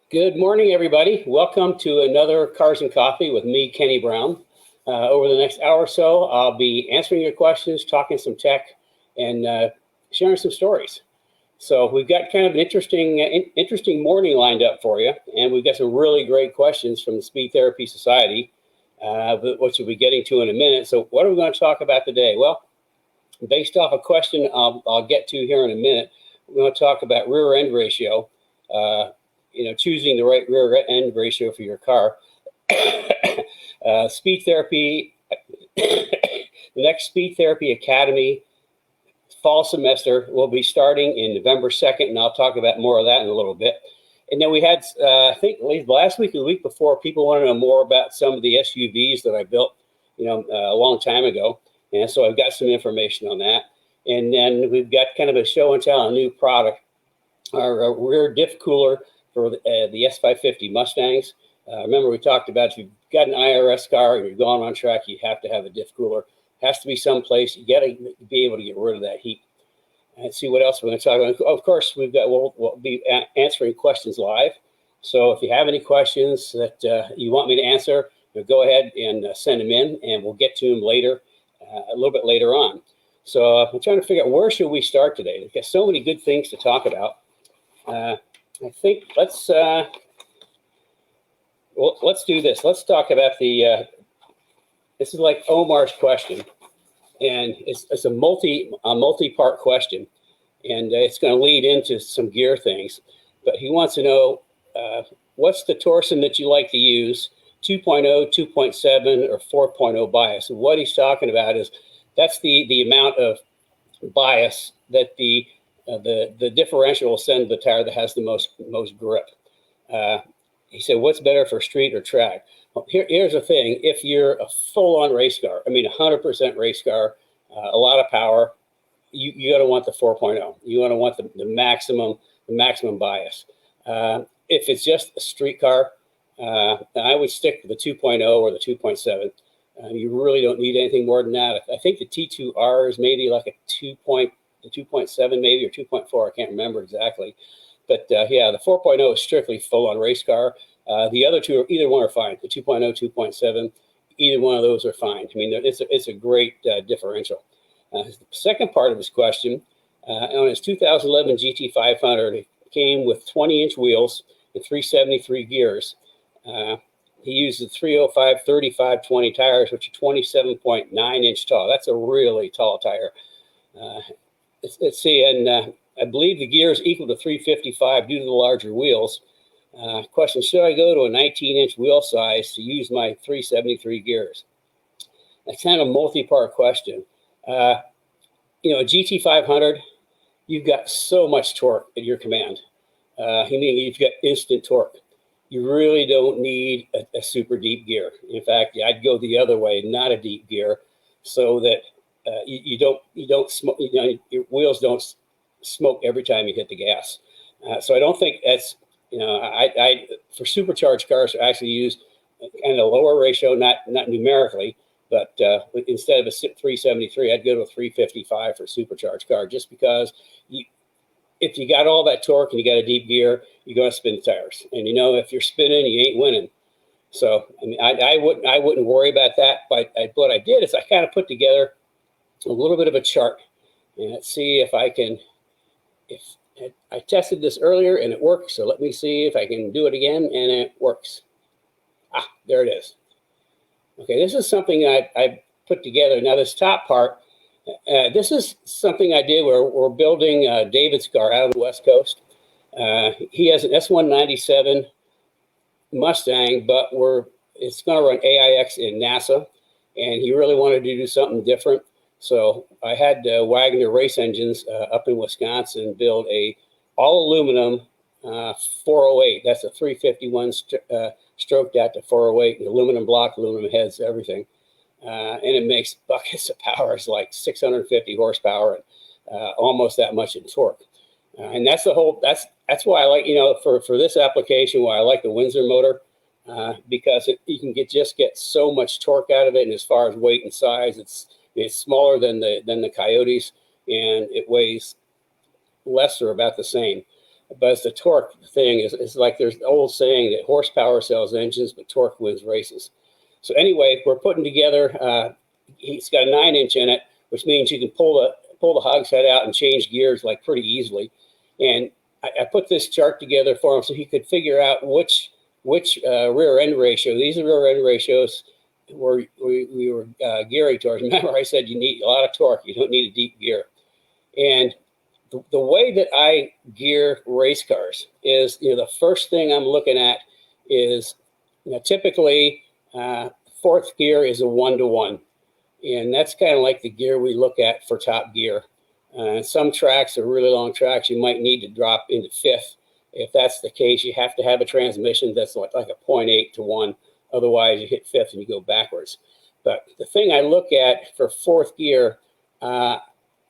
Good morning, everybody. Welcome to another Cars and Coffee with me, Kenny Brown. Over the next hour or so, I'll be answering your questions, talking some tech, and sharing some stories. So we've got kind of an interesting morning lined up for you, and we've got some really great questions from the Speed Therapy Society, which we'll be getting to in a minute. So what are we going to talk about today? Well, based off a question I'll get to here in a minute, we're going to talk about rear end ratio. Choosing the right rear end ratio for your car. Speed Therapy, the next Speed Therapy Academy fall semester will be starting in November 2nd, and I'll talk about more of that in a little bit. And then we had, I think last week or the week before, people want to know more about some of the SUVs that I built, a long time ago. And so I've got some information on that. And then we've got kind of a show and tell on a new product, our rear diff cooler for the S550 Mustangs. Remember, we talked about if you've got an IRS car and you're going on track, you have to have a diff cooler. It has to be someplace. You got to be able to get rid of that heat. Let's see what else we're going to talk about. Of course, we'll be answering questions live. So if you have any questions that you want me to answer, go ahead and send them in, and we'll get to them later, a little bit later on. So I'm trying to figure out where should we start today. We've got so many good things to talk about. I think let's do this. Let's talk about this is like Omar's question, and it's a multi-part question, and it's going to lead into some gear things. But he wants to know what's the torsion that you like to use, 2.0, 2.7, or 4.0 bias. And what he's talking about is that's the amount of bias that the differential will send to the tire that has the most grip. He said, what's better for street or track? Well, here's the thing. If you're a full-on race car, 100% race car, a lot of power, you got to want the 4.0. You want to want the maximum bias. If it's just a street car, I would stick with the 2.0 or the 2.7. You really don't need anything more than that. I think the T2R is maybe like a 2.7 maybe, or 2.4. I can't remember exactly. But yeah, the 4.0 is strictly full-on race car. The other two, either one are fine. The 2.0, 2.7, either one of those are fine. It's a great differential. The second part of his question, on his 2011 GT500, it came with 20-inch wheels and 373 gears. He used the 305 35/20 tires, which are 27.9 inch tall. That's a really tall tire. Let's see, and I believe the gears equal to 355 due to the larger wheels. Question, should I go to a 19-inch wheel size to use my 373 gears? That's kind of a multi-part question. A GT500, you've got so much torque at your command. You've got instant torque. You really don't need a super deep gear. In fact, I'd go the other way, not a deep gear, so that you don't smoke. Your wheels don't smoke every time you hit the gas. So I don't think that's I for supercharged cars I actually use kind of a lower ratio, not numerically, but instead of a 373, I'd go to a 355 for a supercharged car, just because if you got all that torque and you got a deep gear, you're going to spin the tires, and if you're spinning, you ain't winning. So I wouldn't worry about that. But what I did is I kind of put together a little bit of a chart, and let's see if I can. If I tested this earlier and it worked, so let me see if I can do it again, and it works. There it is. Okay, this is something I put together. Now this top part, this is something I did where we're building David's car out of the West Coast. He has an S197 Mustang, but it's going to run AIX in NASA, and he really wanted to do something different. So I had Wagner Race Engines up in Wisconsin build a all aluminum 408. That's a 351 stroked out to 408, aluminum block, aluminum heads, everything. And it makes buckets of power. It's like 650 horsepower and almost that much in torque. And that's that's why I like, for this application, why I like the Windsor motor, because you can just get so much torque out of it. And as far as weight and size, it's smaller than the Coyotes, and it weighs less or about the same. but it's the torque thing. Is like there's the old saying that horsepower sells engines, but torque wins races. So anyway, we're putting together, he's got a 9-inch in it, which means you can pull the hogshead out and change gears like pretty easily. And I put this chart together for him so he could figure out which rear end ratio. These are rear end ratios we were gearing towards. Remember, I said you need a lot of torque. You don't need a deep gear. And the way that I gear race cars is, the first thing I'm looking at is, typically fourth gear is a 1-to-1. And that's kind of like the gear we look at for top gear. Some tracks are really long tracks. You might need to drop into fifth. If that's the case, you have to have a transmission that's like a 0.8-to-1. Otherwise, you hit fifth and you go backwards. But the thing I look at for fourth gear, I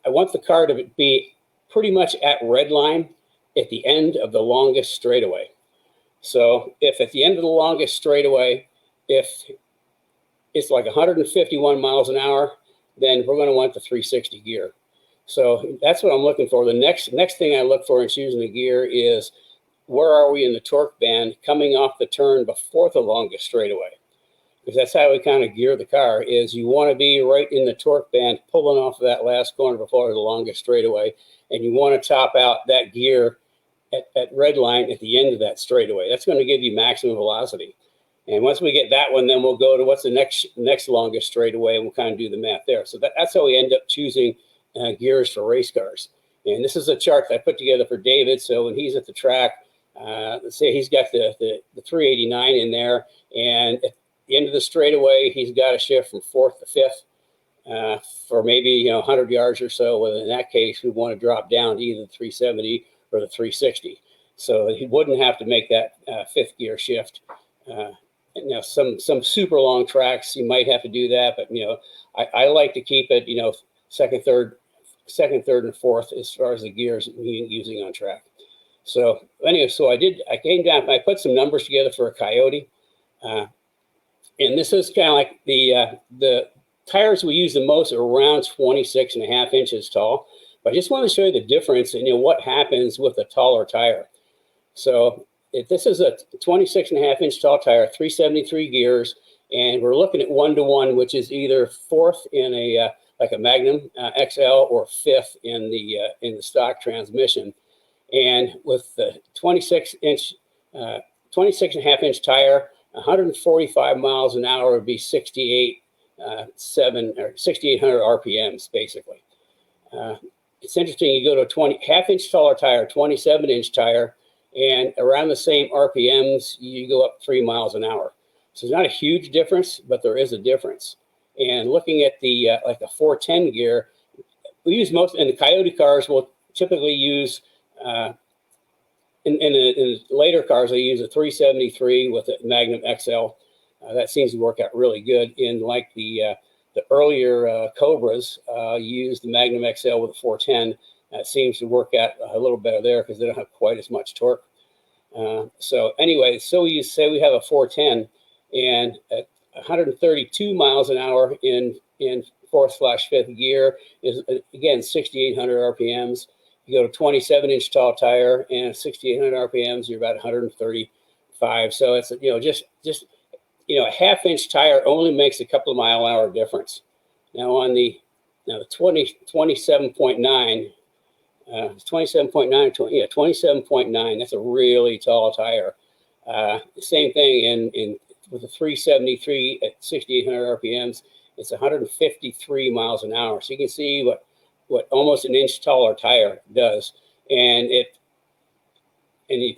want the car to be pretty much at red line at the end of the longest straightaway. So if at the end of the longest straightaway, if it's like 151 miles an hour, then we're going to want the 360 gear. So that's what I'm looking for. The next thing I look for in choosing the gear is, where are we in the torque band coming off the turn before the longest straightaway? Because that's how we kind of gear the car, is you want to be right in the torque band pulling off of that last corner before the longest straightaway, and you want to top out that gear at red line at the end of that straightaway. That's going to give you maximum velocity. And once we get that one, then we'll go to what's the next longest straightaway, and we'll kind of do the math there. So that's how we end up choosing gears for race cars. And this is a chart that I put together for David. So when he's at the track, let's say he's got the 389 in there, and at the end of the straightaway, he's got to shift from fourth to fifth for maybe 100 yards or so. Well, in that case, we want to drop down to either the 370 or the 360. So he wouldn't have to make that fifth gear shift. Now, some super long tracks, you might have to do that, but I like to keep it, second, third, and fourth as far as the gears using on track. So anyway, I came down, I put some numbers together for a Coyote, and this is kind of like the tires we use the most are around 26.5 inches tall. But I just want to show you the difference and what happens with a taller tire. So if this is a 26.5-inch tall tire, 373 gears, and we're looking at 1-to-1, which is either fourth in a like a Magnum XL or fifth in the stock transmission. And with the 26.5-inch tire, 145 miles an hour would be 6,800 RPMs basically. It's interesting. You go to a half-inch taller tire, 27-inch tire, and around the same RPMs, you go up 3 miles an hour. So it's not a huge difference, but there is a difference. And looking at the like a 410 gear, we use most in the Coyote cars. We'll typically use in the later cars, they use a 373 with a Magnum XL. That seems to work out really good. In like the earlier Cobras, use the Magnum XL with a 410. That seems to work out a little better there because they don't have quite as much torque. So anyway, so you say we have a 410, and at 132 miles an hour in fourth/fifth gear is again 6,800 RPMs. You go to 27-inch tall tire and 6,800 RPMs, you're about 135. So it's just a half-inch tire only makes a couple of mile-an-hour difference. Now on the 27.9. 27.9. That's a really tall tire. Same thing with the 373 at 6,800 RPMs. It's 153 miles an hour. So you can see what almost an inch taller tire does. And if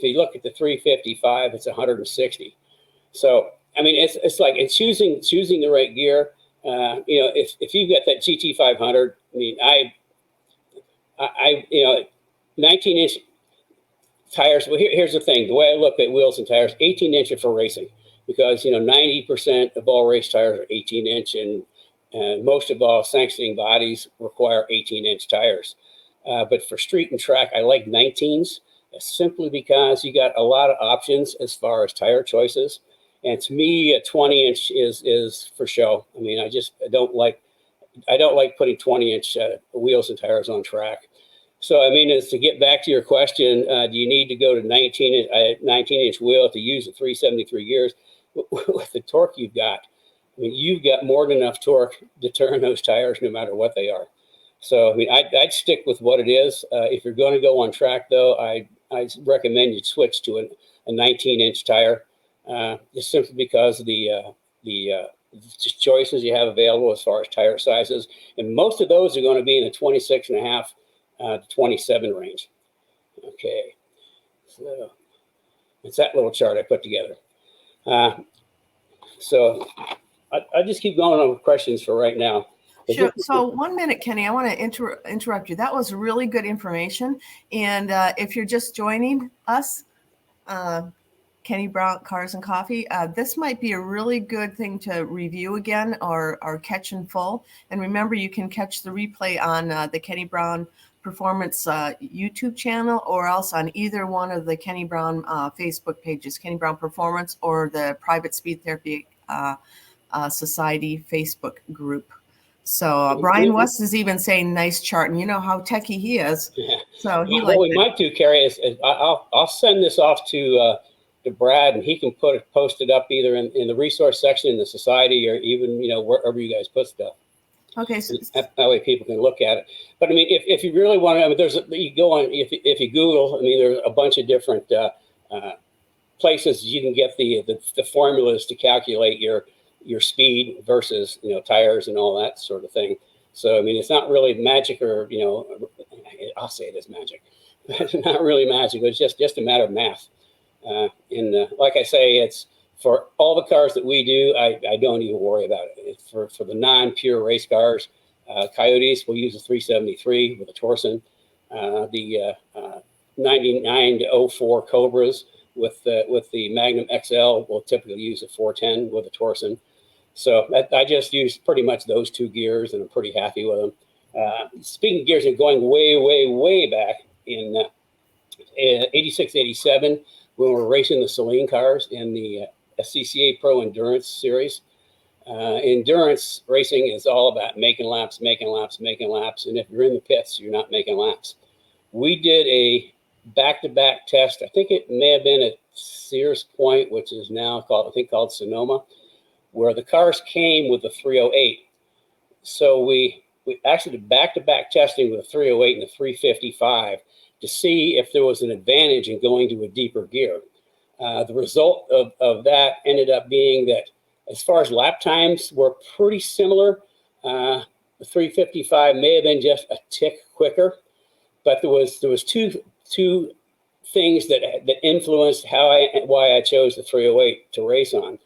you look at the 355, it's 160. So I mean, it's like it's choosing the right gear. If you've got that GT 500, I mean, I 19-inch tires. Well, here's the thing. The way I look at wheels and tires, 18-inch are for racing, because 90% of all race tires are 18-inch, and most of all sanctioning bodies require 18-inch tires. But for street and track, I like 19s, simply because you got a lot of options as far as tire choices. And to me, a 20-inch is for show. I mean, I don't like putting 20-inch wheels and tires on track. So, I mean, to get back to your question, do you need to go to 19-inch wheel to use the 373 gears? With the torque you've got, I mean, you've got more than enough torque to turn those tires no matter what they are. So, I mean, I'd stick with what it is. If you're going to go on track, though, I recommend you switch to a 19-inch tire, just simply because of the choices you have available as far as tire sizes. And most of those are going to be in the 26.5 to 27 range. Okay, so it's that little chart I put together. So I just keep going on with questions for right now. Sure. So 1 minute, Kenny, I want to interrupt you. That was really good information. And if you're just joining us, Kenny Brown, Cars and Coffee, this might be a really good thing to review again or catch in full. And remember, you can catch the replay on the Kenny Brown Performance YouTube channel, or else on either one of the Kenny Brown Facebook pages, Kenny Brown Performance or the Private Speed Therapy Society Facebook group. So Brian West is even saying nice chart, and you know how techie he is. Yeah. So he what we might do, Carrie, is I'll send this off to Brad, and he can post it up either in the resource section in the society, or even wherever you guys put stuff. Okay, so that way people can look at it. But I mean, if you really want to, I mean, you go on, if you Google, I mean, there's a bunch of different places you can get the formulas to calculate your speed versus tires and all that sort of thing. So I mean, it's not really magic, or I'll say it is magic, but it's not really magic. It's just a matter of math. And like I say, it's for all the cars that we do, I don't even worry about it. It's for the non-pure race cars, Coyotes will use a 373 with a Torsen. The 99 to 04 Cobras with the Magnum XL will typically use a 410 with a Torsen. So I just use pretty much those two gears, and I'm pretty happy with them. Speaking of gears, and going way back in 86, 87, when we were racing the Saline cars in the SCCA Pro Endurance Series. Endurance racing is all about making laps. And if you're in the pits, you're not making laps. We did a back-to-back test. I think it may have been at Sears Point, which is now called Sonoma, where the cars came with the 308. So we actually did back-to-back testing with the 308 and the 355 to see if there was an advantage in going to a deeper gear. The result of that ended up being that as far as lap times were pretty similar. The 355 may have been just a tick quicker, but there was two things that influenced why I chose the 308 to race on.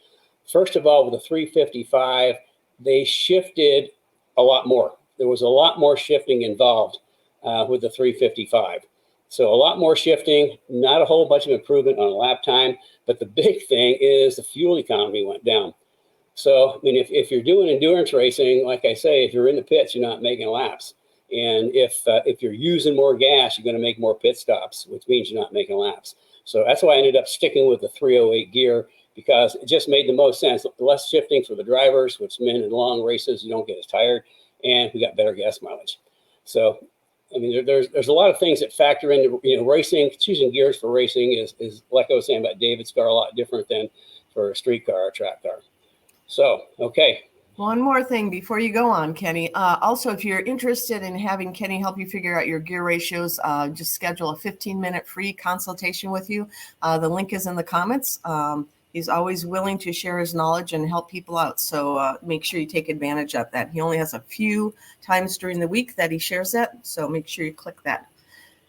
First of all, with the 355, they shifted a lot more. There was a lot more shifting involved with the 355. So a lot more shifting, not a whole bunch of improvement on lap time, but the big thing is the fuel economy went down. So, I mean, if you're doing endurance racing, like I say, if you're in the pits, you're not making laps. And if you're using more gas, you're going to make more pit stops, which means you're not making laps. So that's why I ended up sticking with the 308 gear, because it just made the most sense. Less shifting for the drivers, which meant in long races, you don't get as tired, and we got better gas mileage. So, I mean, there's a lot of things that factor into racing. Choosing gears for racing is like I was saying about David's car, a lot different than for a street car or track car. So, okay. One more thing before you go on, Kenny. Also, if you're interested in having Kenny help you figure out your gear ratios, just schedule a 15-minute free consultation with you. The link is in the comments. He's always willing to share his knowledge and help people out. So make sure you take advantage of that. He only has a few times during the week that he shares that. So make sure you click that.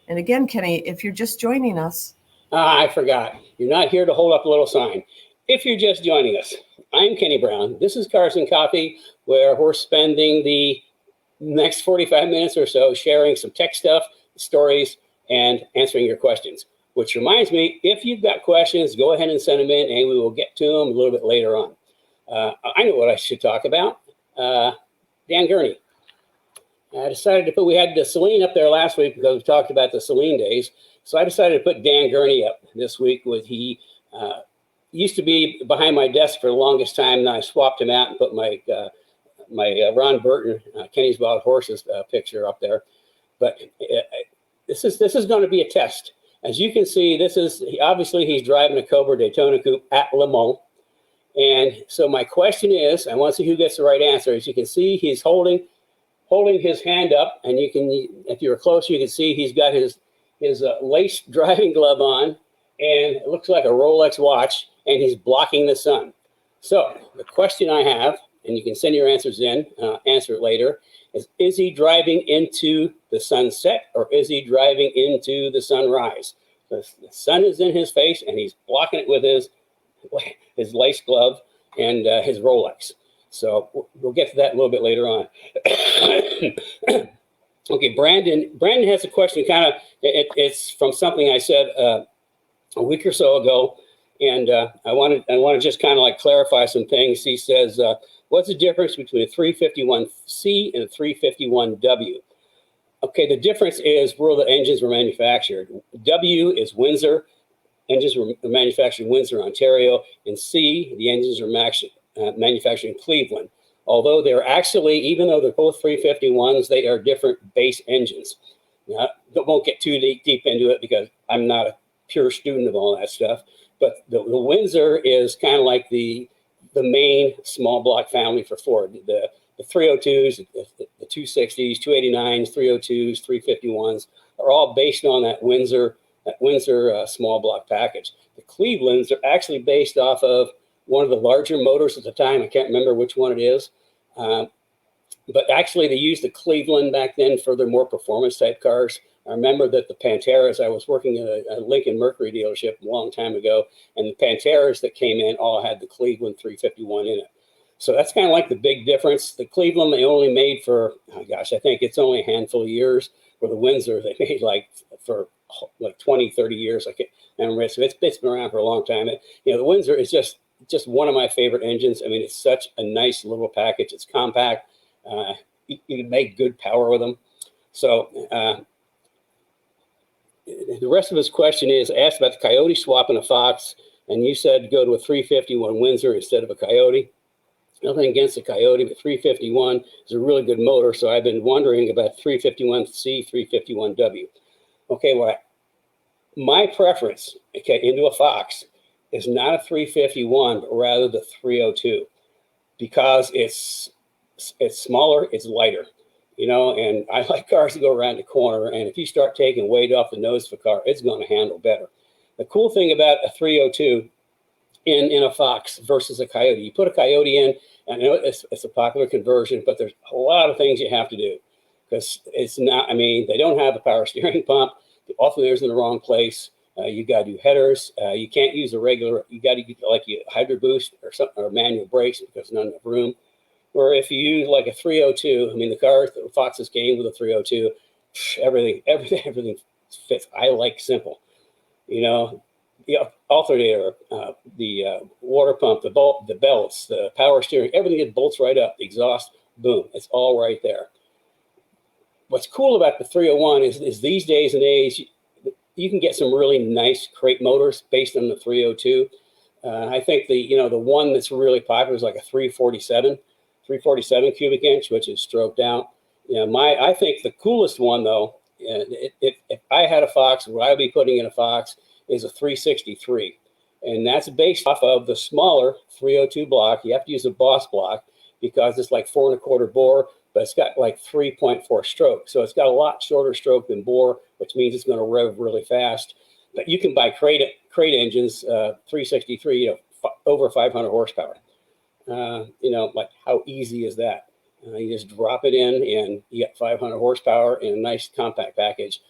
And again, Kenny, if you're just joining us. I forgot. You're not here to hold up a little sign. If you're just joining us, I'm Kenny Brown. This is Cars and Coffee, where we're spending the next 45 minutes or so sharing some tech stuff, stories, and answering your questions. Which reminds me, if you've got questions, go ahead and send them in, and we will get to them a little bit later on. I know what I should talk about. Dan Gurney. I decided to put, we had the Saline up there last week because we talked about the Saline days. So I decided to put Dan Gurney up this week. He used to be behind my desk for the longest time, and I swapped him out and put my Ron Burton, Kenny's Wild Horses picture up there. But this is going to be a test. As you can see, obviously he's driving a Cobra Daytona Coupe at Le Mans. And so my question is, I want to see who gets the right answer. As you can see, he's holding his hand up, and you can, if you're close, you can see he's got his lace driving glove on, and it looks like a Rolex watch, and he's blocking the sun. So the question I have, and you can send your answers in, answer it later, is he driving into the sunset, or is he driving into the sunrise? The sun is in his face, and he's blocking it with his lace glove and his Rolex. So we'll get to that a little bit later on. Okay, Brandon has a question. It's from something I said a week or so ago, and I want to just kind of like clarify some things. He says, "What's the difference between a 351C and a 351W?" Okay, the difference is where the engines were manufactured. W is Windsor. Engines were manufactured in Windsor, Ontario, and C, the engines are manufactured in Cleveland. Although they're actually, even though they're both 351s, they are different base engines. Now, won't get too deep into it because I'm not a pure student of all that stuff. But the Windsor is kind of like the main small block family for Ford. The 302s, the 260s, 289s, 302s, 351s are all based on that Windsor small block package. The Clevelands are actually based off of one of the larger motors at the time. I can't remember which one it is. But actually, they used the Cleveland back then for their more performance type cars. I remember that the Panteras, I was working at a Lincoln Mercury dealership a long time ago, and the Panteras that came in all had the Cleveland 351 in it. So that's kind of like the big difference. The Cleveland, they only made for, I think it's only a handful of years. Where the Windsor, they made for 20, 30 years. I can't remember. So it's been around for a long time. The Windsor is just one of my favorite engines. I mean, it's such a nice little package. It's compact. You can make good power with them. So the rest of his question is asked about the Coyote swap and a Fox, and you said go to a 351 Windsor instead of a Coyote. Nothing against the Coyote, but 351 is a really good motor. So I've been wondering about 351C, 351W. Okay, well, my preference, into a Fox is not a 351, but rather the 302, because it's smaller, it's lighter, and I like cars to go around the corner. And if you start taking weight off the nose of a car, it's going to handle better. The cool thing about a 302 in a Fox versus a Coyote, you put a Coyote in, and I know it's a popular conversion, but there's a lot of things you have to do because it's not, they don't have a power steering pump. The alternator's in the wrong place. You got to do headers. You can't use a regular, you got to get like a hydro boost or something, or manual brakes because not enough room. Or if you use like a 302, the cars that Foxes came with a 302, everything fits. I like simple, the alternator, the water pump, the belts, the power steering, everything it bolts right up. The exhaust, boom, it's all right there. What's cool about the 301 is these days and age, you can get some really nice crate motors based on the 302. I think the one that's really popular is like a 347 cubic inch, which is stroked out. I think the coolest one though, if I had a Fox, what I would be putting in a Fox is a 363, and that's based off of the smaller 302 block. You have to use a Boss block because it's like 4 1/4 bore, but it's got like 3.4 stroke. So it's got a lot shorter stroke than bore, which means it's going to rev really fast. But you can buy crate engines, 363, over 500 horsepower. Like how easy is that? You just drop it in and you get 500 horsepower in a nice compact package.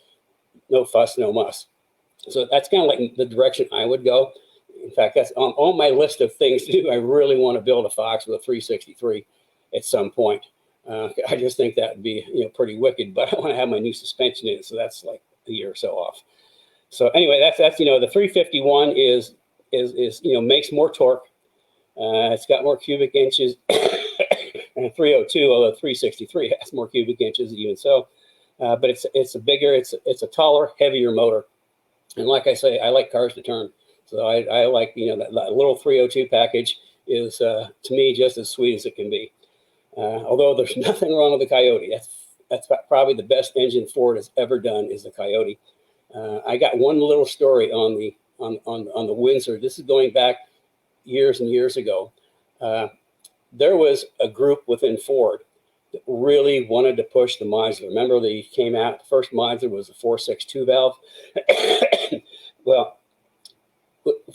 No fuss, no muss. So that's kind of like the direction I would go. In fact, that's on my list of things to do. I really want to build a Fox with a 363 at some point. I just think that would be pretty wicked, but I want to have my new suspension in it, so that's like a year or so off. So anyway, that's the 351 is makes more torque. It's got more cubic inches than a 302, although 363 has more cubic inches even so. But it's a bigger, it's a taller, heavier motor. And like I say, I like cars to turn. So I like, that little 302 package is, to me, just as sweet as it can be. Although there's nothing wrong with the Coyote. that's probably the best engine Ford has ever done is the Coyote. I got one little story on the Windsor. This is going back years and years ago. There was a group within Ford that really wanted to push the modular. Remember, they came out, the first modular was the 462 valve. Well,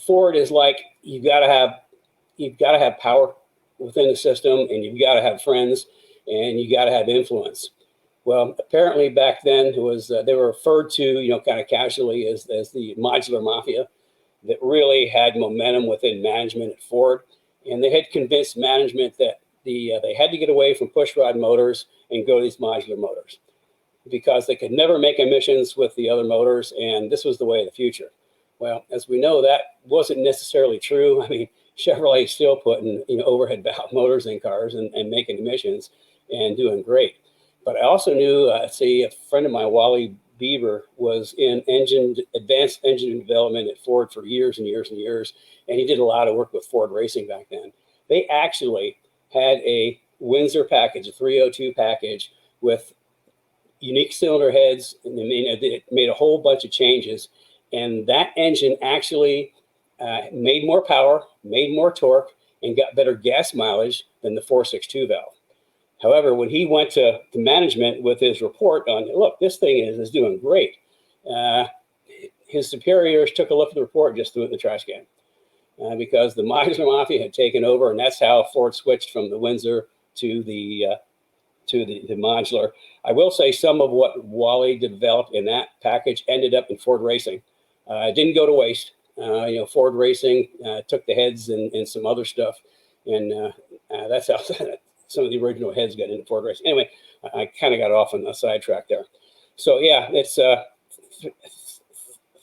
Ford is like, you've got to have power within the system, and you've got to have friends, and you got to have influence. Well, apparently back then it was they were referred to, kind of casually as the modular mafia that really had momentum within management at Ford, and they had convinced management that they had to get away from pushrod motors and go to these modular motors because they could never make emissions with the other motors, and this was the way of the future. Well, as we know, that wasn't necessarily true. I mean, Chevrolet's still putting overhead valve motors in cars and making emissions and doing great. But I also knew, a friend of mine, Wally Bieber, was in advanced engine development at Ford for years and years and years, and he did a lot of work with Ford Racing back then. They actually had a Windsor package, a 302 package with unique cylinder heads, and they made a whole bunch of changes, and that engine actually made more power, made more torque, and got better gas mileage than the 462 valve. However, when he went to management with his report on, look, this thing is doing great, his superiors took a look at the report and just threw it in the trash can because the modular mafia had taken over, and that's how Ford switched from the Windsor to the modular. I will say some of what Wally developed in that package ended up in Ford Racing. It didn't go to waste. Ford Racing took the heads and some other stuff, and that's how some of the original heads got into Ford Racing. Anyway, I kind of got off on a sidetrack there. So yeah, it's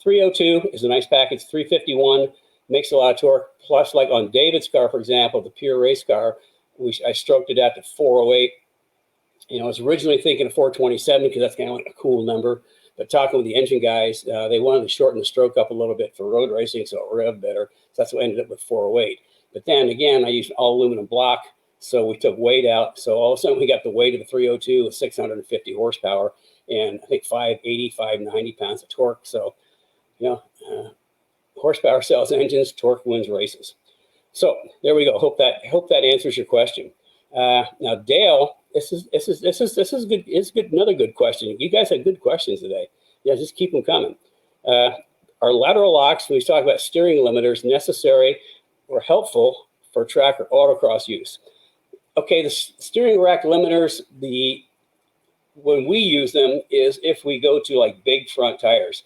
302 is a nice package. 351 makes a lot of torque. Plus, like on David's car, for example, the pure race car, I stroked it out to 408. I was originally thinking of 427 because that's kind of like a cool number. But talking with the engine guys, they wanted to shorten the stroke up a little bit for road racing, so it revved better. So that's what ended up with 408. But then again, I used an all aluminum block, so we took weight out. So all of a sudden, we got the weight of the 302 with 650 horsepower and I think 580, 590 pounds of torque. So, horsepower sells engines, torque wins races. So there we go. Hope that answers your question. Now, Dale, this is good. It's good. Another good question. You guys had good questions today. Yeah, just keep them coming. Are lateral locks, when we talk about steering limiters, necessary or helpful for track or autocross use? Okay, the steering rack limiters, when we use them is if we go to like big front tires.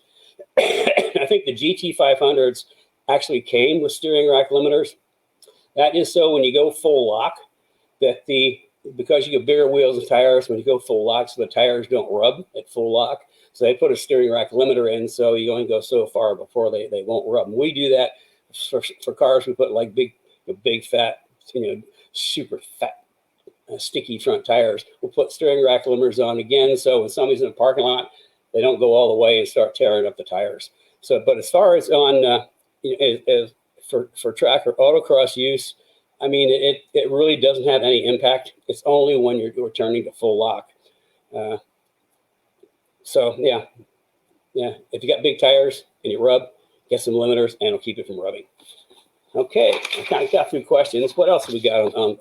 I think the GT500s actually came with steering rack limiters. That is so when you go full lock, that because you get bigger wheels and tires, when you go full lock, so the tires don't rub at full lock. So they put a steering rack limiter in, so you only go so far before they won't rub. And we do that for cars. We put like big fat, super fat, sticky front tires. We'll put steering rack limiters on again, so when somebody's in a parking lot, they don't go all the way and start tearing up the tires. So, but as far as on for track or autocross use, I mean, it really doesn't have any impact. It's only when you're returning to full lock. So yeah. If you got big tires and you rub, get some limiters and it'll keep it from rubbing. Okay, I kind of got through questions. What else have we got on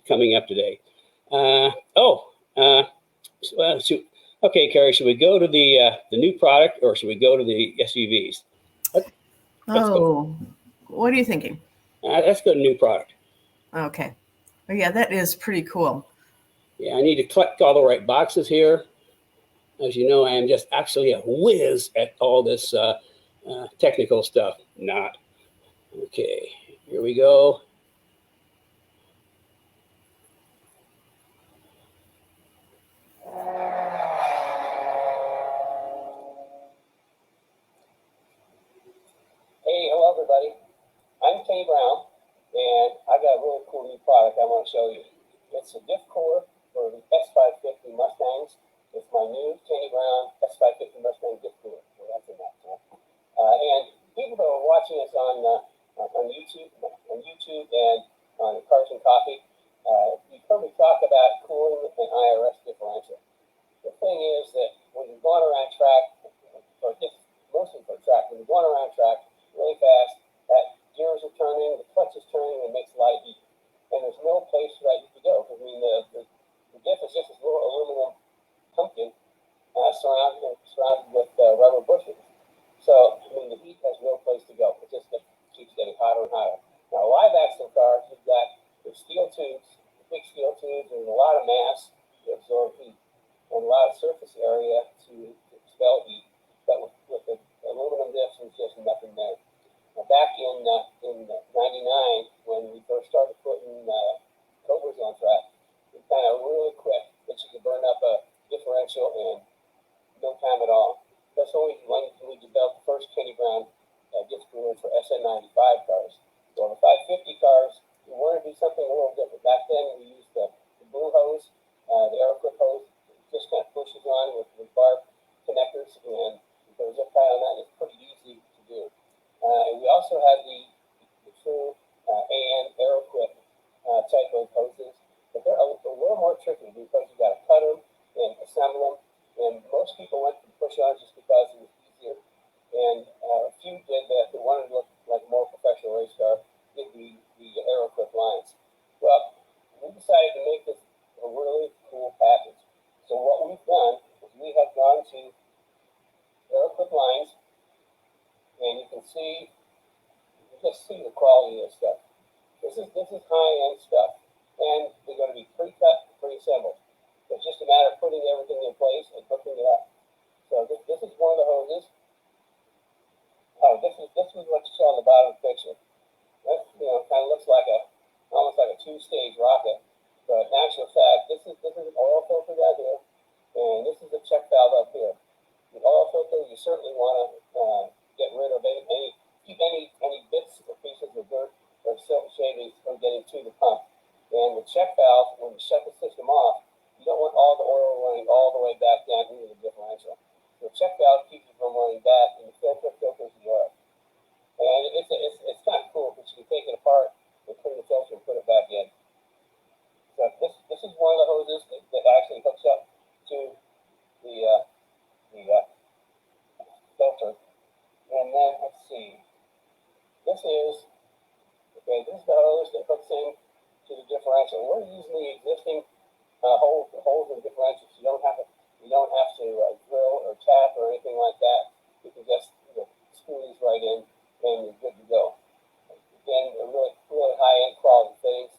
coming up today? Okay, Carrie, should we go to the new product or should we go to the SUVs? What are you thinking? Let's go to new product. Okay. Oh, yeah, that is pretty cool. Yeah, I need to collect all the right boxes here. As you know, I am just actually a whiz at all this technical stuff. Not. Okay, here we go. Hey, hello everybody. I'm Kenny Brown, and I got a really cool new product I want to show you. It's a diff core for the S550 Mustangs. It's my new Kenny Brown S550 Mustang diff core. Well, that's a map, huh? And people that are watching us on YouTube and on Cars and Coffee, you've heard me talk about cooling an IRS differential. The turning, the clutch is turning, and it makes a lot of heat. And there's no place for that heat to go. I mean, the diff is just this little aluminum pumpkin surrounded with rubber bushings. So, I mean, the heat has no place to go. It just keeps getting hotter and hotter. Now, live axle cars, you've got the steel tubes, the big steel tubes, and a lot of mass to absorb heat, and a lot of surface area to expel heat. But with the aluminum diffs, there's just nothing there. Now, back in '99, when we first started putting Cobras on track, we kind of really quick that you could burn up a differential in no time at all. That's when we developed the first Kenny Brown disc cooler for SN95 cars. Well, the 550 cars, we wanted to do something a little different. Back then, we used the blue hose, the Aeroquip hose. It just kind of pushes on with barb connectors, and you put a zip tie on that, and it's pretty easy to do. And we also had the true AN Aeroquip type of hoses, but they're a little more tricky because you got to cut them and assemble them. And most people went to push-on just because it was easier. And a few did that. They wanted to look like a more professional race car, did the Aeroquip lines. Well, we decided to make this a really cool package. So what we've done is we have gone to Aeroquip lines, and you can just see the quality of this stuff. This is high-end stuff, and they're going to be pre-cut, pre-assembled. It's just a matter of putting everything in place and hooking it up. So this is one of the hoses. Oh, this is what you saw on the bottom of the picture. That kind of looks like almost like a two-stage rocket, but in actual fact, this is an oil filter down here, and this is the check valve up here. The oil filter, you certainly want to get rid of keep any bits or pieces of dirt or silk shavings from getting to the pump. And the check valve, when you shut the system off, you don't want all the oil running all the way back down into the differential. The check valve keeps it from running back, and the filters the oil. And it's kind of cool because you can take it apart and clean the filter and put it back in. So this is one of the hoses that actually hooks up to the filter. And then let's see. This is the hose that hooks in to the differential. We're using the existing holes in differentials. You don't have to drill or tap or anything like that. You can just screw these right in, and you're good to go. Again, a really high-end quality fittings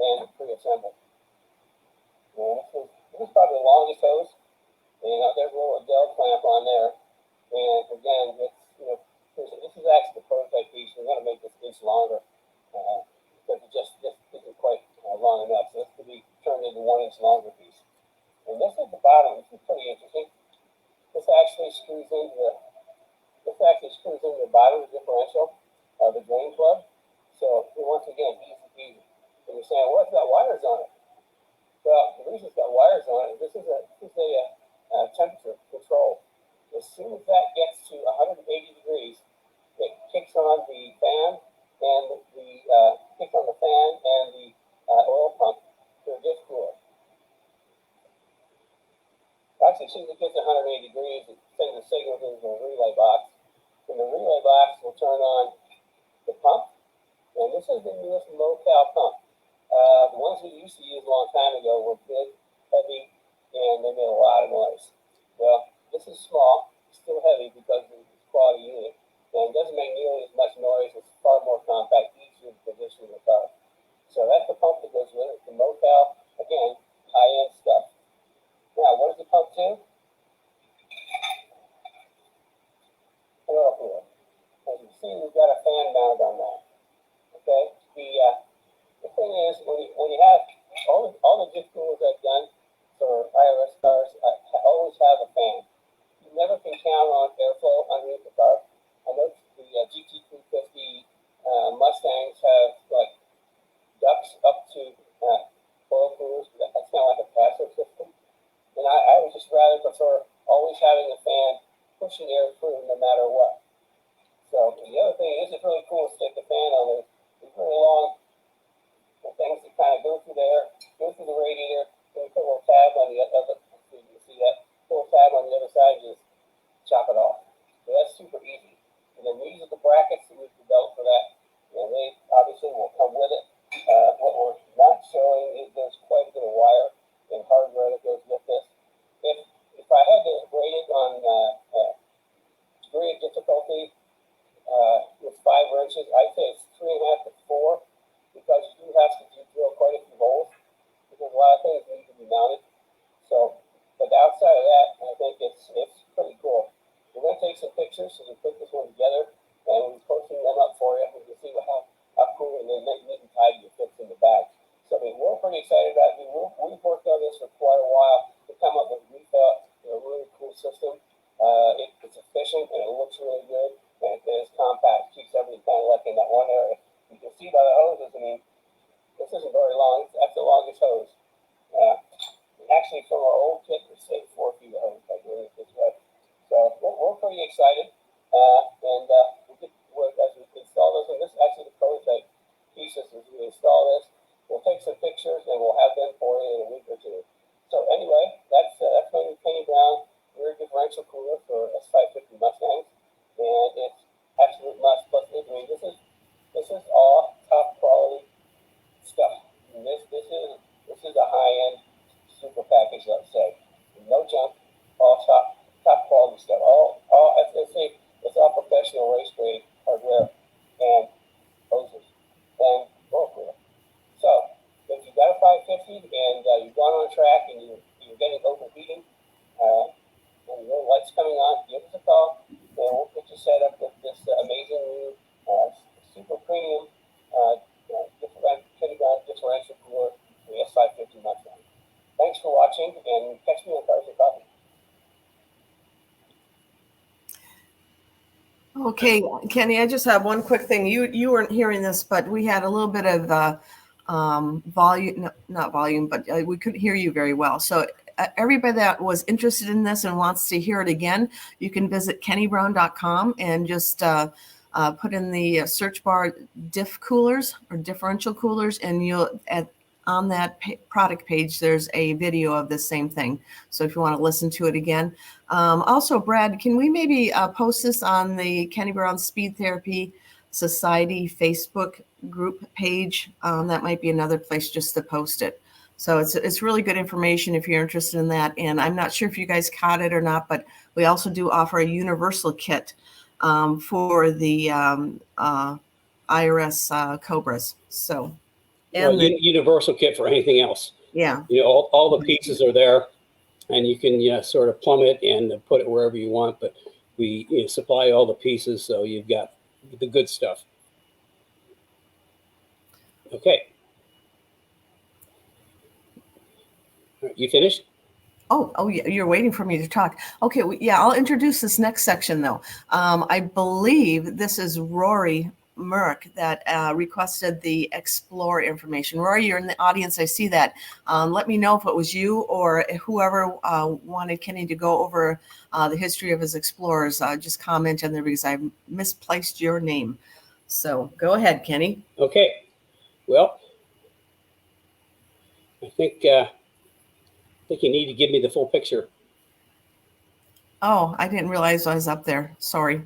and pre-assembled. And this is probably the longest hose. And there's a little Adele clamp on there. And again, this is actually the prototype piece. We're going to make this inch longer because it just isn't quite long enough. So this could be turned into 1 inch longer piece. And this at the bottom, this is pretty interesting. This actually screws into the bottom of the differential, the drain plug. So once again, easy peasy. And you're saying, well, it's got wires on it. Well, the reason it's got wires on it, this is a temperature control. As soon as that gets to 180 degrees, it kicks on the fan and the oil pump to a diff cooler. Actually, as soon as it gets to 180 degrees, it sends a signal into the relay box. And the relay box will turn on the pump. And this is the newest low-cal pump. The ones we used to use a long time ago were big, heavy, and they made a lot of noise. Well, this is small, still heavy because of its quality unit. And it doesn't make nearly as much noise. It's far more compact, easier to position in the car. So that's the pump that goes with it. The low-cal, again, high-end stuff. Now, what does the pump do? Oil cooler. As you can see, we've got a fan mount on that. Okay. The thing is, when you have all the diff coolers I've done for IRS cars, I always have a fan. You never can count on airflow underneath the car. I know the GT350 Mustangs have like ducts up to oil coolers. That's kind of like a passive system. And I would just rather prefer always having a fan pushing air through no matter what. So the other thing is, it's really cool to stick the fan on there. It's really long things that kind of go through there, go through the radiator, and put a little tab on the other. You can see that little tab on the other side, just chop it off. So that's super easy. And then these are the brackets that we've developed for that. And obviously will come with it. What we're not showing is there's quite a bit of wire and hardware that goes with this. If I had to rate it on degree of difficulty with 5 wrenches, I'd say it's 3.5 to 4, because you do have to drill quite a few holes because a lot of things need to be mounted. So, but outside of that, I think it's pretty cool. We're going to take some pictures so we put this one together, and we're posting them up for you. You can see how cool and then neat and tidy it fits in the bag. So I mean, we're pretty excited about it. We've worked on this for quite a while to come up with, we felt, a really cool system. It's efficient and it looks really good, and it's compact. Keeps everything kind of like in that one area. You can see by the hoses. I mean, this isn't very long. That's the longest hose. Actually, from our old kit, we saved 4 feet of hose by doing it this way. So we're pretty excited. As we install this, and this is actually the prototype pieces, as we install this, we'll take some pictures and we'll have them for you in a week or 2. So anyway, that's my new Penny Brown rear differential cooler for S550 Mustangs, and it's absolute must. Plus, I mean, this is all top quality stuff. And this is a high end super package, let's say. No junk, all top quality stuff. All let's say it's all professional race grade hardware and hoses and roll cooler. So if you've got a 550 and you've gone on track and you're getting overheating and your light's coming on, give us a call and we'll get you set up with this amazing new super premium differential cooler, the S550 Mustang. Thanks for watching, and catch me on Cars and Coffee. Okay, Kenny, I just have one quick thing. You weren't hearing this, but we had a little bit of volume, not volume, but we couldn't hear you very well. So everybody that was interested in this and wants to hear it again, you can visit kennybrown.com and just put in the search bar diff coolers or differential coolers, and you'll on that product page, there's a video of the same thing. So if you want to listen to it again. Also, Brad, can we maybe post this on the Kenny Brown Speed Therapy Society Facebook group page? That might be another place just to post it. So it's really good information if you're interested in that. And I'm not sure if you guys caught it or not, but we also do offer a universal kit for the IRS Cobras. So. And universal kit for anything else. Yeah. All the pieces are there, and you can sort of plumb it and put it wherever you want. But we supply all the pieces, so you've got the good stuff. Okay. You finished? Oh, yeah, you're waiting for me to talk. Okay, yeah, I'll introduce this next section though. I believe this is Rory Merck that requested the Explore information. Rory, you're in the audience. I see that. Let me know if it was you or whoever wanted Kenny to go over the history of his Explorers. Just comment in there because I misplaced your name. So go ahead, Kenny. Okay. Well, I think you need to give me the full picture. Oh, I didn't realize I was up there. Sorry.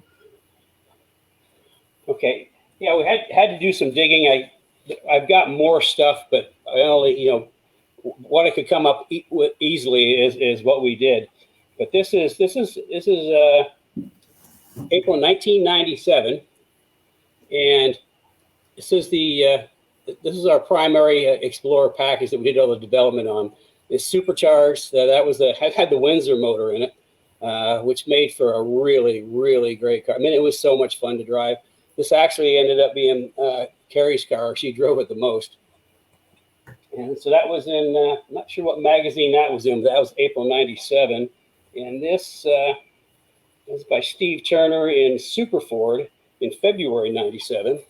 Okay. Yeah, we had to do some digging. I've got more stuff, but I only, what I could come up with easily is what we did. But this is April 1997, and this is our primary Explorer package that we did all the development on. It's supercharged. That had the Windsor motor in it, which made for a really, really great car. I mean, it was so much fun to drive. This actually ended up being Carrie's car. She drove it the most. And so that was in, I'm not sure what magazine that was in, but that was April 97. And this is by Steve Turner in Super Ford in February 97.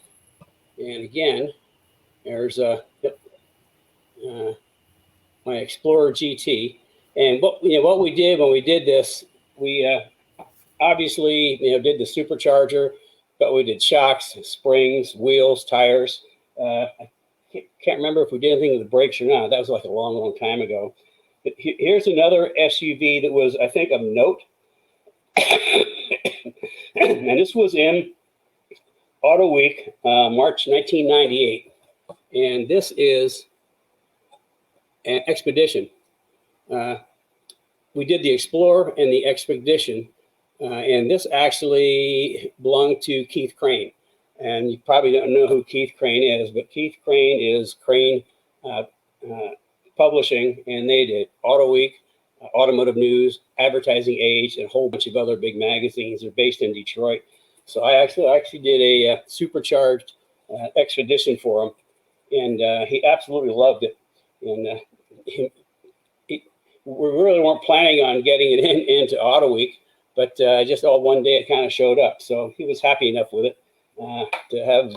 And again, there's my Explorer GT. And what we did when we did this, we obviously did the supercharger, but we did shocks, springs, wheels, tires. I can't remember if we did anything with the brakes or not. That was like a long, long time ago. But here's another SUV that was, I think, of note. And this was in Auto Week, March 1998. And this is an expedition. We did the Explorer and the Expedition, and this actually belonged to Keith Crane. And you probably don't know who Keith Crane is, but Keith Crane is Crane Publishing, and they did Auto Week, Automotive News, Advertising Age, and a whole bunch of other big magazines. They're based in Detroit. So I actually did a supercharged expedition for him, and he absolutely loved it. And we really weren't planning on getting it into Auto Week, but just all one day it kind of showed up. So he was happy enough with it to have.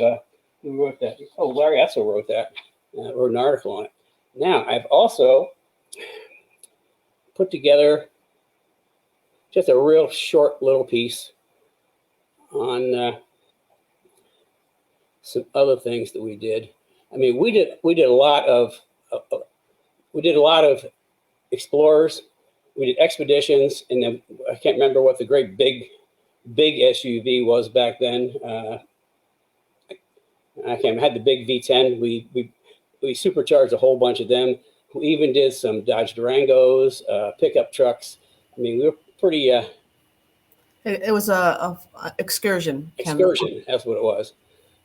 Who wrote that? Oh, Larry Etzel wrote that. Wrote an article on it. Now I've also put together just a real short little piece on some other things that we did. I mean, we did a lot of Explorers, we did Expeditions, and then I can't remember what the great big SUV was back then. I had the big V10. We supercharged a whole bunch of them. We even did some Dodge Durangos, pickup trucks. I mean, we were pretty. It was a excursion. Excursion, that's what it was.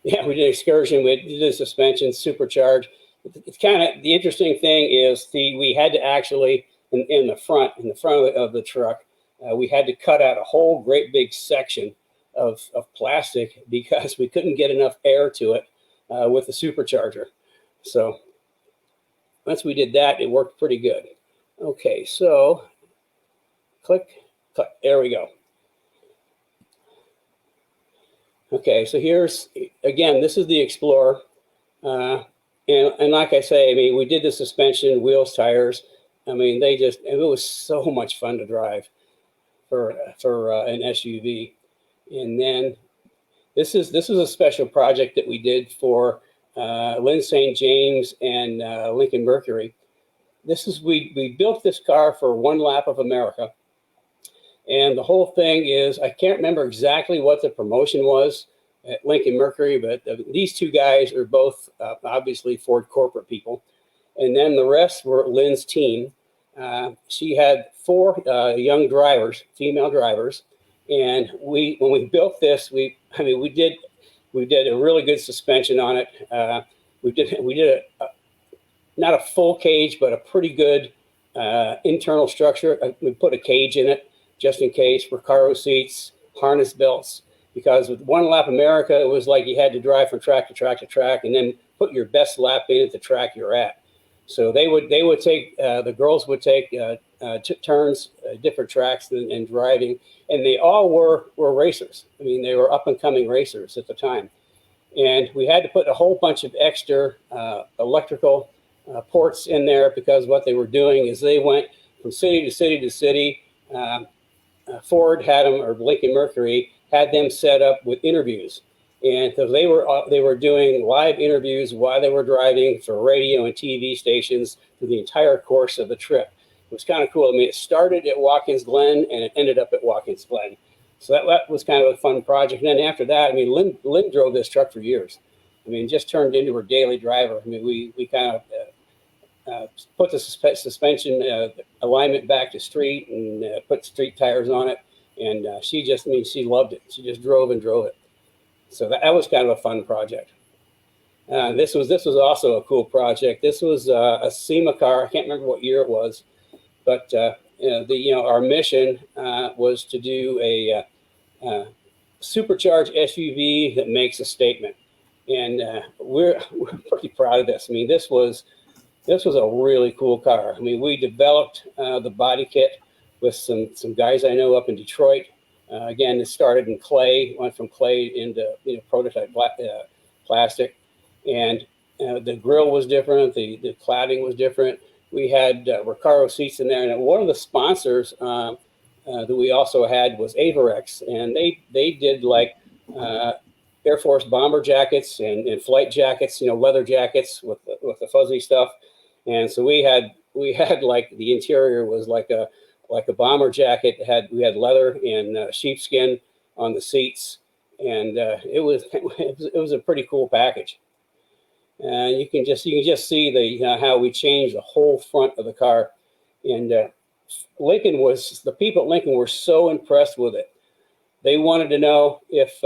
Yeah, we did excursion. We did suspension, supercharged. It's kind of the interesting thing is we had to actually in the front of the truck, we had to cut out a whole great big section of plastic because we couldn't get enough air to it with the supercharger. So once we did that, it worked pretty good. Okay, so click. There we go. Okay, so here's, again, this is the Explorer. And like I say, I mean, we did the suspension, wheels, tires. I mean, it was so much fun to drive for an SUV. And then this is a special project that we did for Lynn St. James and Lincoln Mercury. We built this car for one lap of America. And the whole thing is, I can't remember exactly what the promotion was at Lincoln Mercury, but these two guys are both obviously Ford corporate people. And then the rest were Lynn's team. She had 4 young drivers, female drivers. And when we built this, we did a really good suspension on it. We did not a full cage, but a pretty good internal structure. We put a cage in it just in case, for cargo seats, harness belts, because with one lap America, it was like you had to drive from track to track to track and then put your best lap in at the track you're at. So they would take, the girls would take turns, different tracks and driving, and they all were racers. I mean, they were up and coming racers at the time. And we had to put a whole bunch of extra electrical ports in there because what they were doing is they went from city to city to city. Ford had them, or Lincoln Mercury had them set up with interviews, and so they were doing live interviews while they were driving for radio and TV stations for the entire course of the trip. It was kind of cool. I mean, it started at Watkins Glen and it ended up at Watkins Glen, so that was kind of a fun project. And then after that, I mean, Lynn drove this truck for years. I mean, just turned into her daily driver. I mean, we kind of put the suspension alignment back to street and put street tires on it. And she loved it. She just drove and drove it. So that was kind of a fun project. This was also a cool project. This was a SEMA car. I can't remember what year it was, but our mission was to do a supercharged SUV that makes a statement. And we're pretty proud of this. I mean, this was a really cool car. I mean, we developed the body kit with some guys I know up in Detroit. Again, it started in clay, went from clay into prototype plastic, and the grill was different. The cladding was different. We had Recaro seats in there, and one of the sponsors that we also had was Avarex, and they did like Air Force bomber jackets and flight jackets, leather jackets with the fuzzy stuff. And so we had like the interior was like a bomber jacket. We had leather and sheepskin on the seats, and it was a pretty cool package. You can just see the how we changed the whole front of the car, and the people at Lincoln were so impressed with it. They wanted to know if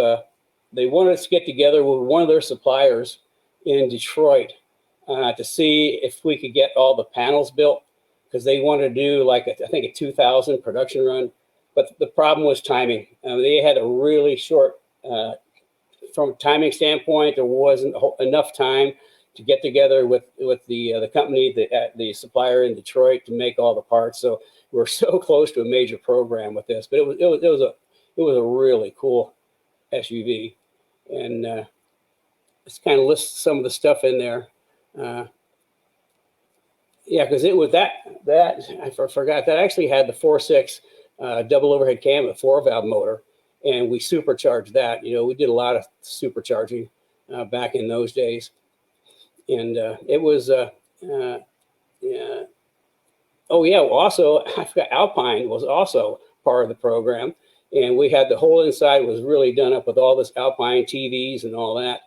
they wanted us to get together with one of their suppliers in Detroit to see if we could get all the panels built, because they wanted to do like I think a 2,000 production run. But the problem was timing. They had a really short, from a timing standpoint, there wasn't enough time to get together with the company, the supplier in Detroit, to make all the parts. So we're so close to a major program with this. But it was a really cool SUV, and let's kind of list some of the stuff in there. Yeah, because it was that I forgot that actually had the 4.6 double overhead cam with a 4-valve motor, and we supercharged that. You know, we did a lot of supercharging back in those days, and it was yeah. Oh yeah, also I forgot Alpine was also part of the program, and we had the whole inside was really done up with all this Alpine TVs and all that,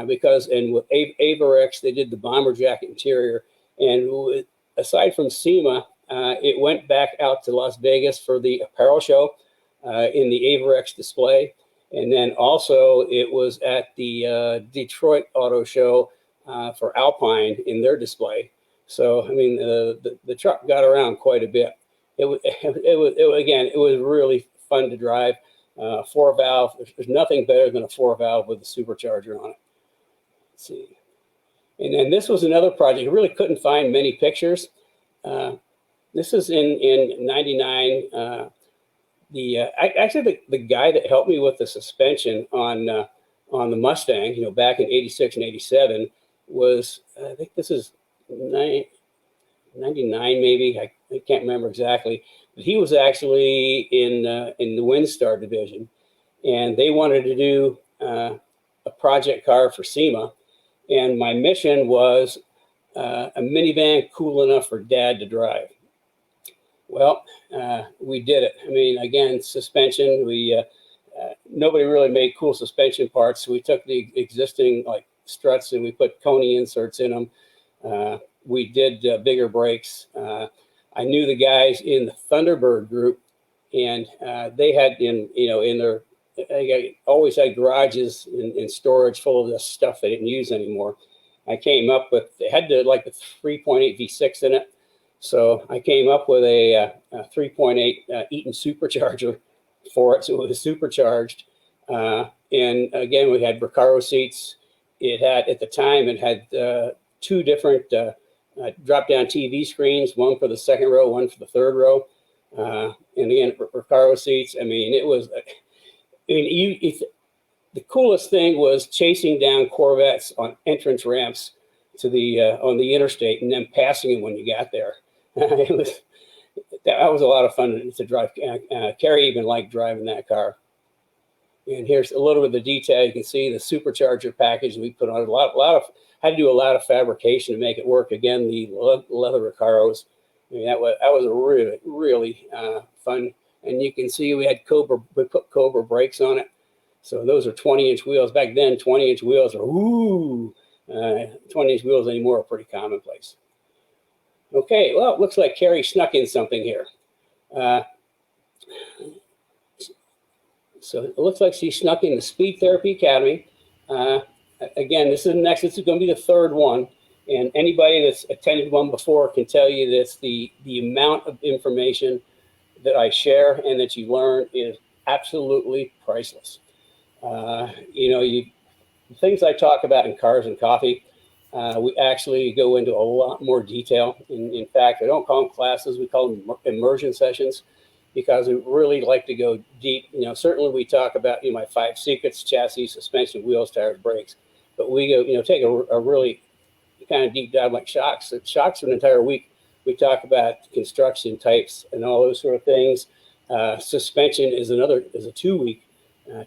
because with Avarex they did the bomber jacket interior, and aside from SEMA, it went back out to Las Vegas for the apparel show in the Avarex display, and then also it was at the Detroit Auto Show for Alpine in their display. So I mean, the truck got around quite a bit. It was really fun to drive. 4-valve. There's nothing better than a 4-valve with a supercharger on it. Let's see. And then this was another project. I really couldn't find many pictures. This is in '99. Actually the guy that helped me with the suspension on the Mustang, you know, back in '86 and '87 was, I think this is 99 maybe. I can't remember exactly, but he was actually in the Windsor division, and they wanted to do a project car for SEMA, and my mission was a minivan cool enough for Dad to drive. Well, we did it. I mean, again, suspension. Nobody really made cool suspension parts, so we took the existing like struts and we put Coney inserts in them. We did bigger brakes. I knew the guys in the Thunderbird group, and they had they always had garages in storage full of this stuff they didn't use anymore. I came up with, they had like the 3.8 V6 in it. So I came up with a 3.8 Eaton supercharger for it. So it was supercharged. And again, we had Recaro seats. It had, at the time, it had 2 different drop-down TV screens, one for the second row, one for the third row. And again, Recaro seats. I mean, it was, the coolest thing was chasing down Corvettes on entrance ramps to the on the interstate and then passing them when you got there. That was a lot of fun to drive. Carrie even liked driving that car. And here's a little bit of the detail. You can see the supercharger package we put on. Had to do a lot of fabrication to make it work. Again, the leather Recaros. I mean, that was really, really fun. And you can see we had Cobra. We put Cobra brakes on it. So those are 20-inch wheels. Back then, 20-inch wheels are 20-inch wheels anymore are pretty commonplace. Okay, well, it looks like Carrie snuck in something here. So it looks like she snuck in the Speed Therapy Academy. Again, this is going to be the 3rd one. And anybody that's attended one before can tell you that the amount of information that I share and that you learn is absolutely priceless. Things I talk about in Cars and Coffee, we actually go into a lot more detail. In fact, I don't call them classes, we call them immersion sessions, because we really like to go deep. Certainly we talk about my 5 secrets: chassis, suspension, wheels, tires, brakes. But we go, take a really kind of deep dive like shocks. So shocks for an entire week. We talk about construction types and all those sort of things. Suspension is a 2-week.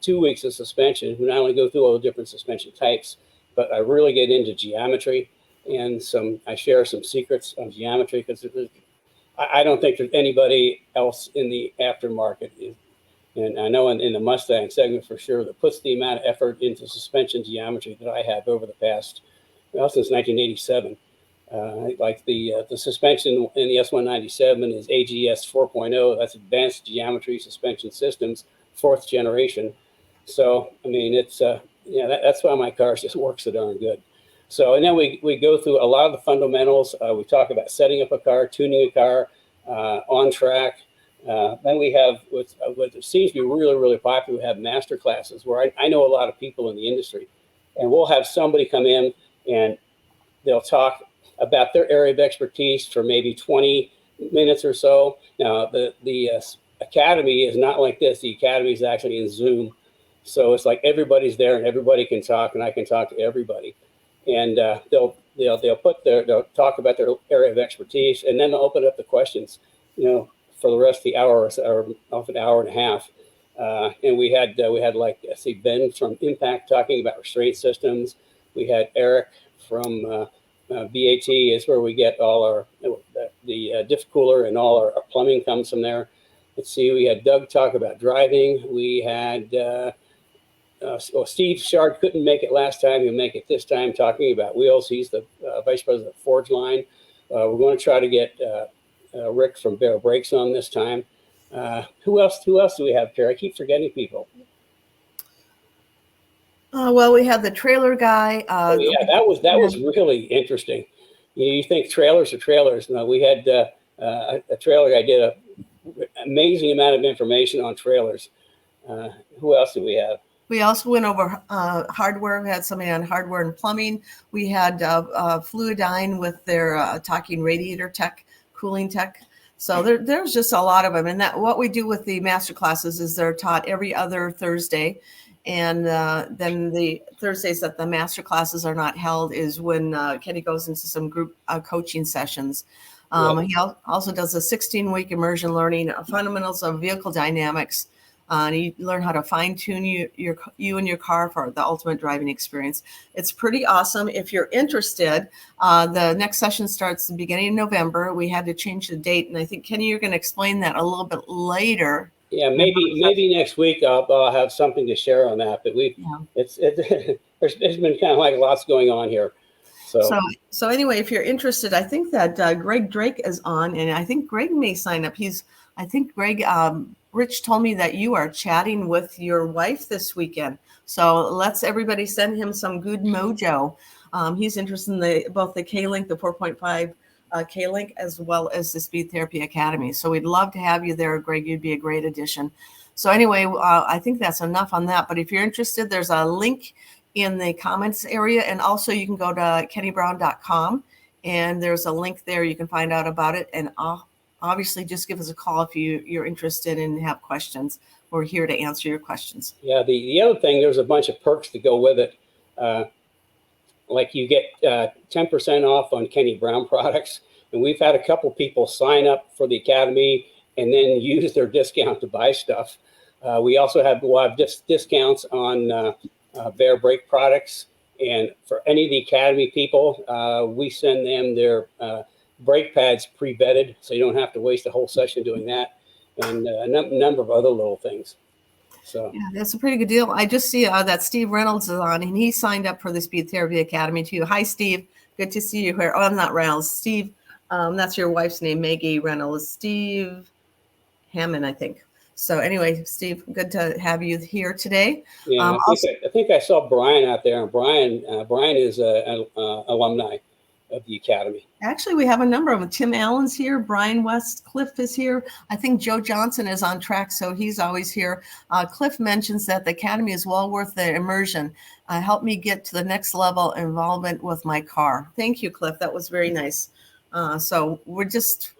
2 weeks of suspension. We not only go through all the different suspension types, but I really get into geometry, and I share some secrets on geometry, because I don't think there's anybody else in the aftermarket And I know in the Mustang segment for sure, that puts the amount of effort into suspension geometry that I have over the past, well, since 1987. Like the suspension in the S197 is AGS 4.0. That's Advanced Geometry Suspension Systems, 4th generation. So, I mean, it's, that's why my cars just work so darn good. So, and then we go through a lot of the fundamentals. We talk about setting up a car, tuning a car, on track. Then we have what seems to be really, really popular. We have master classes where I know a lot of people in the industry, and we'll have somebody come in and they'll talk about their area of expertise for maybe 20 minutes or so. Now, the academy is not like this. The academy is actually in Zoom. So it's like everybody's there and everybody can talk, and I can talk to everybody. And they'll talk about their area of expertise, and then they'll open up the questions, for the rest of the hour or often an hour and a half. And we had like, Ben from Impact talking about restraint systems. We had Eric from BAT is where we get all our, the diff cooler and all our plumbing comes from there. Let's see, we had Doug talk about driving. We had, Steve Shard couldn't make it last time. He'll make it this time talking about wheels. He's the vice president of Forge Line. We're going to try to get Rick from Bear Brakes on this time. Who else do we have, Carrie? I keep forgetting people. Well, we have the trailer guy. That was really interesting. You think trailers are trailers. No, we had a trailer guy did an amazing amount of information on trailers. Who else do we have? We also went over hardware. We had somebody on hardware and plumbing. We had Fluidyne with their talking radiator tech, cooling tech. So there's just a lot of them. And that what we do with the master classes is they're taught every other Thursday. And then the Thursdays that the master classes are not held is when Kenny goes into some group coaching sessions. He also does a 16-week immersion learning fundamentals of vehicle dynamics. And you learn how to fine tune you and your car for the ultimate driving experience. It's pretty awesome. If you're interested, the next session starts the beginning of November. We had to change the date, and I think Kenny, you're going to explain that a little bit later. Yeah, maybe next week I'll have something to share on that. But there's been kind of like lots going on here. So anyway, if you're interested, I think that Greg Drake is on, and I think Greg may sign up. Rich told me that you are chatting with your wife this weekend. So let's everybody send him some good mojo. He's interested in both the K-Link, the 4.5 K-Link, as well as the Speed Therapy Academy. So we'd love to have you there, Greg. You'd be a great addition. So anyway, I think that's enough on that. But if you're interested, there's a link in the comments area. And also you can go to kennybrown.com, and there's a link there. You can find out about it. And obviously just give us a call if you're interested and have questions. We're here to answer your questions. Yeah, the other thing, there's a bunch of perks to go with it. Like you get 10% off on Kenny Brown products. And we've had a couple people sign up for the Academy and then use their discount to buy stuff. We also have discounts on Bear Brake products. And for any of the Academy people, we send them their brake pads pre-vetted, so you don't have to waste a whole session doing that, and a number of other little things. So yeah, that's a pretty good deal. I just see that Steve Reynolds is on, and he signed up for the Speed Therapy Academy too. Hi, Steve. Good to see you here. Oh, I'm not Reynolds. Steve, that's your wife's name, Maggie Reynolds. Steve Hammond, I think. So anyway, Steve, good to have you here today. Yeah, I think I saw Brian out there, and Brian is an alumni of the Academy. Actually, we have a number of them. Tim Allen's here. Brian West. Cliff is here. I think Joe Johnson is on track, so he's always here. Cliff mentions that the Academy is well worth the immersion. Helped me get to the next level involvement with my car. Thank you, Cliff. That was very nice. So we're just,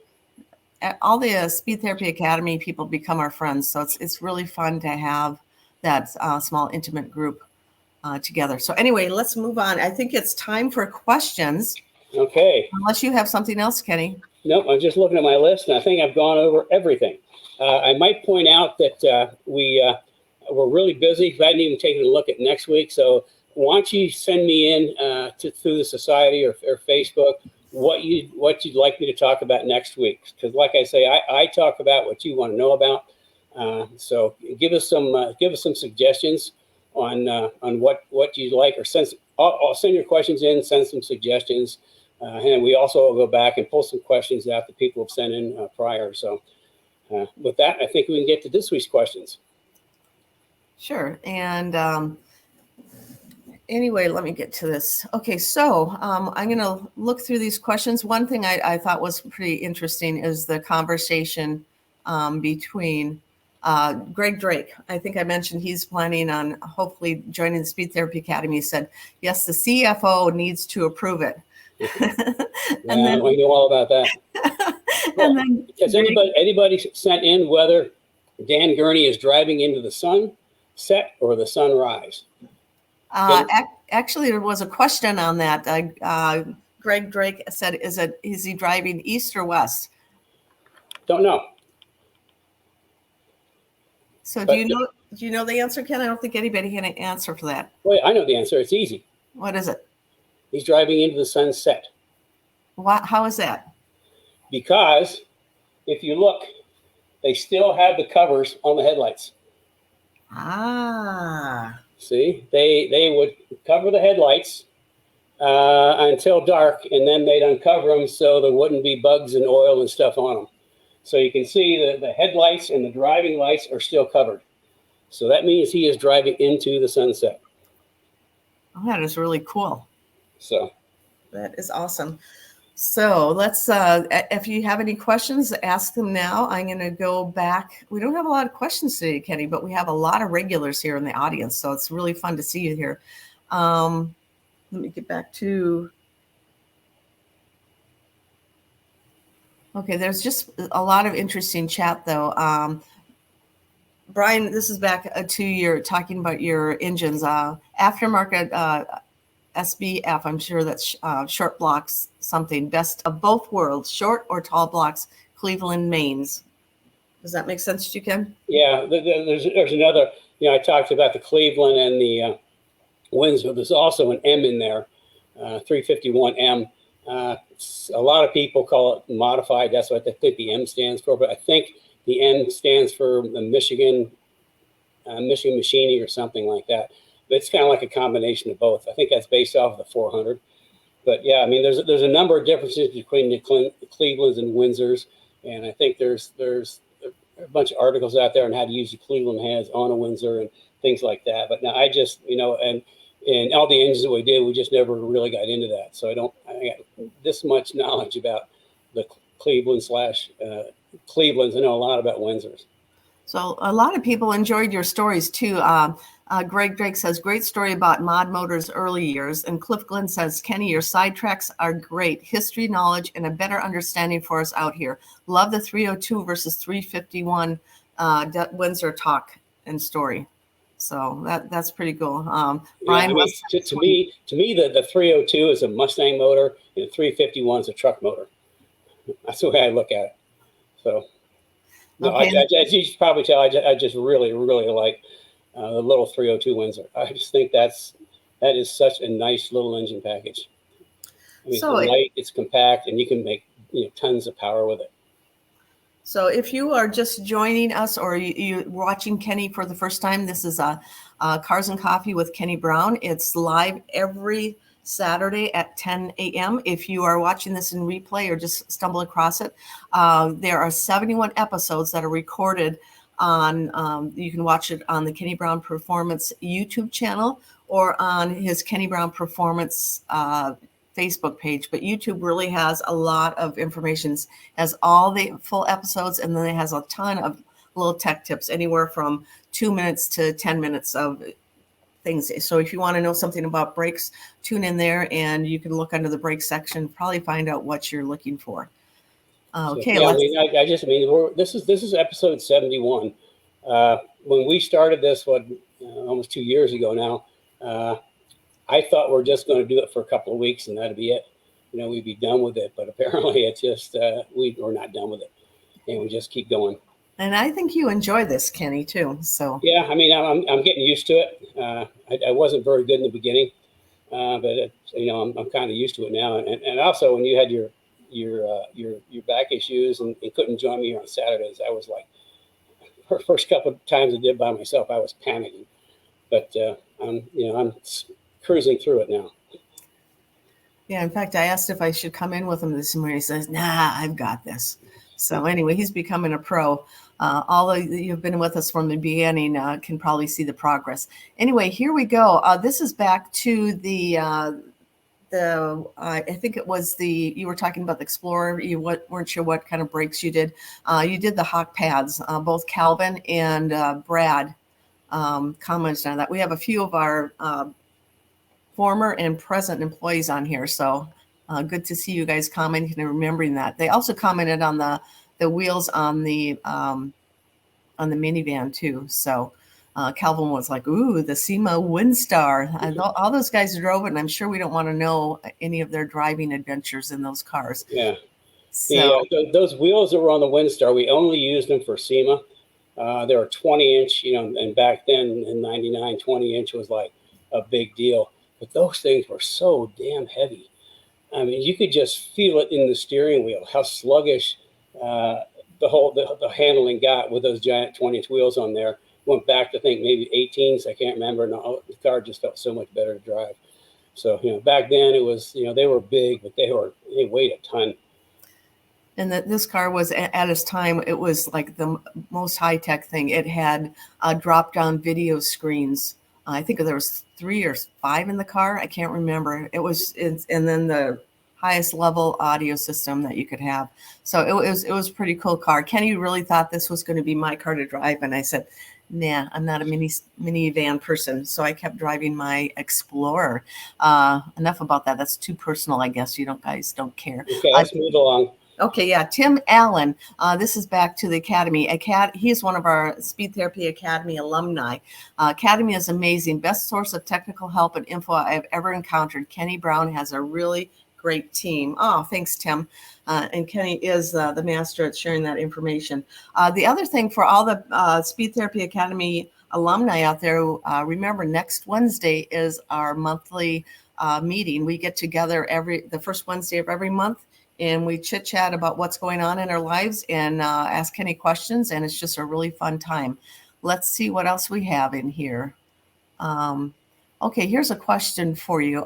all the Speed Therapy Academy people become our friends. So it's really fun to have that small, intimate group together. So anyway, let's move on. I think it's time for questions. Okay. Unless you have something else, Kenny. Nope, I'm just looking at my list, and I think I've gone over everything. I might point out that we're really busy. I hadn't even taken a look at next week. So why don't you send me in through the society or Facebook what you'd like me to talk about next week? Because like I say, I talk about what you want to know about. So give us some suggestions on what you'd like, or I'll send your questions in, send some suggestions, and we also will go back and pull some questions out that people have sent in prior. So with that, I think we can get to this week's questions. Sure. And anyway, let me get to this. Okay, so I'm going to look through these questions. One thing I thought was pretty interesting is the conversation between Greg Drake. I think I mentioned he's planning on hopefully joining the Speed Therapy Academy. He said, yes, the CFO needs to approve it. And then we know all about that. And then has anybody sent in whether Dan Gurney is driving into the sunset or the sunrise? Actually, there was a question on that. Greg Drake said, is he driving east or west? Don't know. So do you know the answer, Ken? I don't think anybody can answer for that. Wait, I know the answer. It's easy. What is it? He's driving into the sunset. How is that? Because if you look, they still have the covers on the headlights. Ah. See, they would cover the headlights until dark, and then they'd uncover them so there wouldn't be bugs and oil and stuff on them. So you can see the headlights and the driving lights are still covered. So that means he is driving into the sunset. Oh, that is really cool. So that is awesome. So let's, if you have any questions, ask them now. I'm going to go back. We don't have a lot of questions today, Kenny, but we have a lot of regulars here in the audience. So it's really fun to see you here. Let me get back to. Okay, there's just a lot of interesting chat, though. Brian, this is back to your talking about your engines. Aftermarket SBF, I'm sure that's short blocks something. Best of both worlds, short or tall blocks, Cleveland, Mains. Does that make sense to you, Ken? Yeah, there's another, I talked about the Cleveland and the Windsor. There's also an M in there, 351M. A lot of people call it modified. That's what they think the M stands for. But I think the N stands for the Michigan Machining or something like that. But it's kind of like a combination of both. I think that's based off of the 400. But yeah, I mean, there's a number of differences between the Clevelands and Windsors, and I think there's a bunch of articles out there on how to use the Cleveland heads on a Windsor and things like that. But now I just, and all the engines that we did, we just never really got into that. So I got this much knowledge about the Clevelands. I know a lot about Windsors. So a lot of people enjoyed your stories too. Greg Drake says, great story about Mod Motors' early years. And Cliff Glenn says, Kenny, your sidetracks are great. History, knowledge, and a better understanding for us out here. Love the 302 versus 351 Windsor talk and story. So that's pretty cool. Brian, to me, the 302 is a Mustang motor, and the 351 is a truck motor. That's the way I look at it. So, no, okay. As you should probably tell, I just really, really like the little 302 Windsor. I just think that is such a nice little engine package. I mean, so it's light, it's compact, and you can make tons of power with it. So if you are just joining us or you're watching Kenny for the first time, this is Cars and Coffee with Kenny Brown. It's live every Saturday at 10 a.m. If you are watching this in replay or just stumble across it, there are 71 episodes that are recorded on, you can watch it on the Kenny Brown Performance YouTube channel or on his Kenny Brown Performance Facebook page. But YouTube really has a lot of information, has all the full episodes, and then it has a ton of little tech tips, anywhere from 2 minutes to 10 minutes of things. So if you want to know something about brakes, tune in there and you can look under the brake section, probably find out what you're looking for. Okay. Yeah, this is episode 71. When we started this, almost 2 years ago now, I thought we're just going to do it for a couple of weeks and that'd be it. We'd be done with it, but apparently it's just, we're not done with it and we just keep going. And I think you enjoy this, Kenny, too. So yeah, I mean, I'm getting used to it. I wasn't very good in the beginning, but I'm kind of used to it now. And also when you had your back issues and couldn't join me here on Saturdays, I was like first couple of times I did by myself, I was panicking, but I'm cruising through it now. Yeah, in fact, I asked if I should come in with him this morning. He says, "Nah, I've got this." So anyway, he's becoming a pro. All of you've been with us from the beginning can probably see the progress. Anyway, here we go. This is back to the I think it was you were talking about the Explorer. You weren't sure what kind of brakes you did. You did the Hawk pads. Both Calvin and Brad commented on that. We have a few of our former and present employees on here, so good to see you guys commenting and remembering that. They also commented on the wheels on the minivan too. So Calvin was like, "Ooh, the SEMA Windstar." All those guys drove it, and I'm sure we don't want to know any of their driving adventures in those cars. Yeah. So Those wheels that were on the Windstar, we only used them for SEMA. They were 20-inch, and back then in '99, 20-inch was like a big deal. But those things were so damn heavy. I mean, you could just feel it in the steering wheel, how sluggish the handling got with those giant 20-inch wheels on there. Went back to think maybe 18s, I can't remember. And the car just felt so much better to drive. So, back then it was, they were big, but they weighed a ton. And that this car was at its time, it was like the most high tech thing. It had drop down video screens. I think there was 3 or 5 in the car. I can't remember. And then the highest level audio system that you could have. So it was a pretty cool car. Kenny really thought this was going to be my car to drive, and I said, "Nah, I'm not a minivan person." So I kept driving my Explorer. Enough about that. That's too personal, I guess. You guys don't care. Okay, let's move along. Okay, yeah, Tim Allen. This is back to the Academy. He's one of our Speed Therapy Academy alumni. Academy is amazing. Best source of technical help and info I've ever encountered. Kenny Brown has a really great team. Oh, thanks, Tim. And Kenny is the master at sharing that information. The other thing for all the Speed Therapy Academy alumni out there, remember next Wednesday is our monthly meeting. We get together the first Wednesday of every month, and we chit chat about what's going on in our lives and ask any questions. And it's just a really fun time. Let's see what else we have in here. Okay, here's a question for you.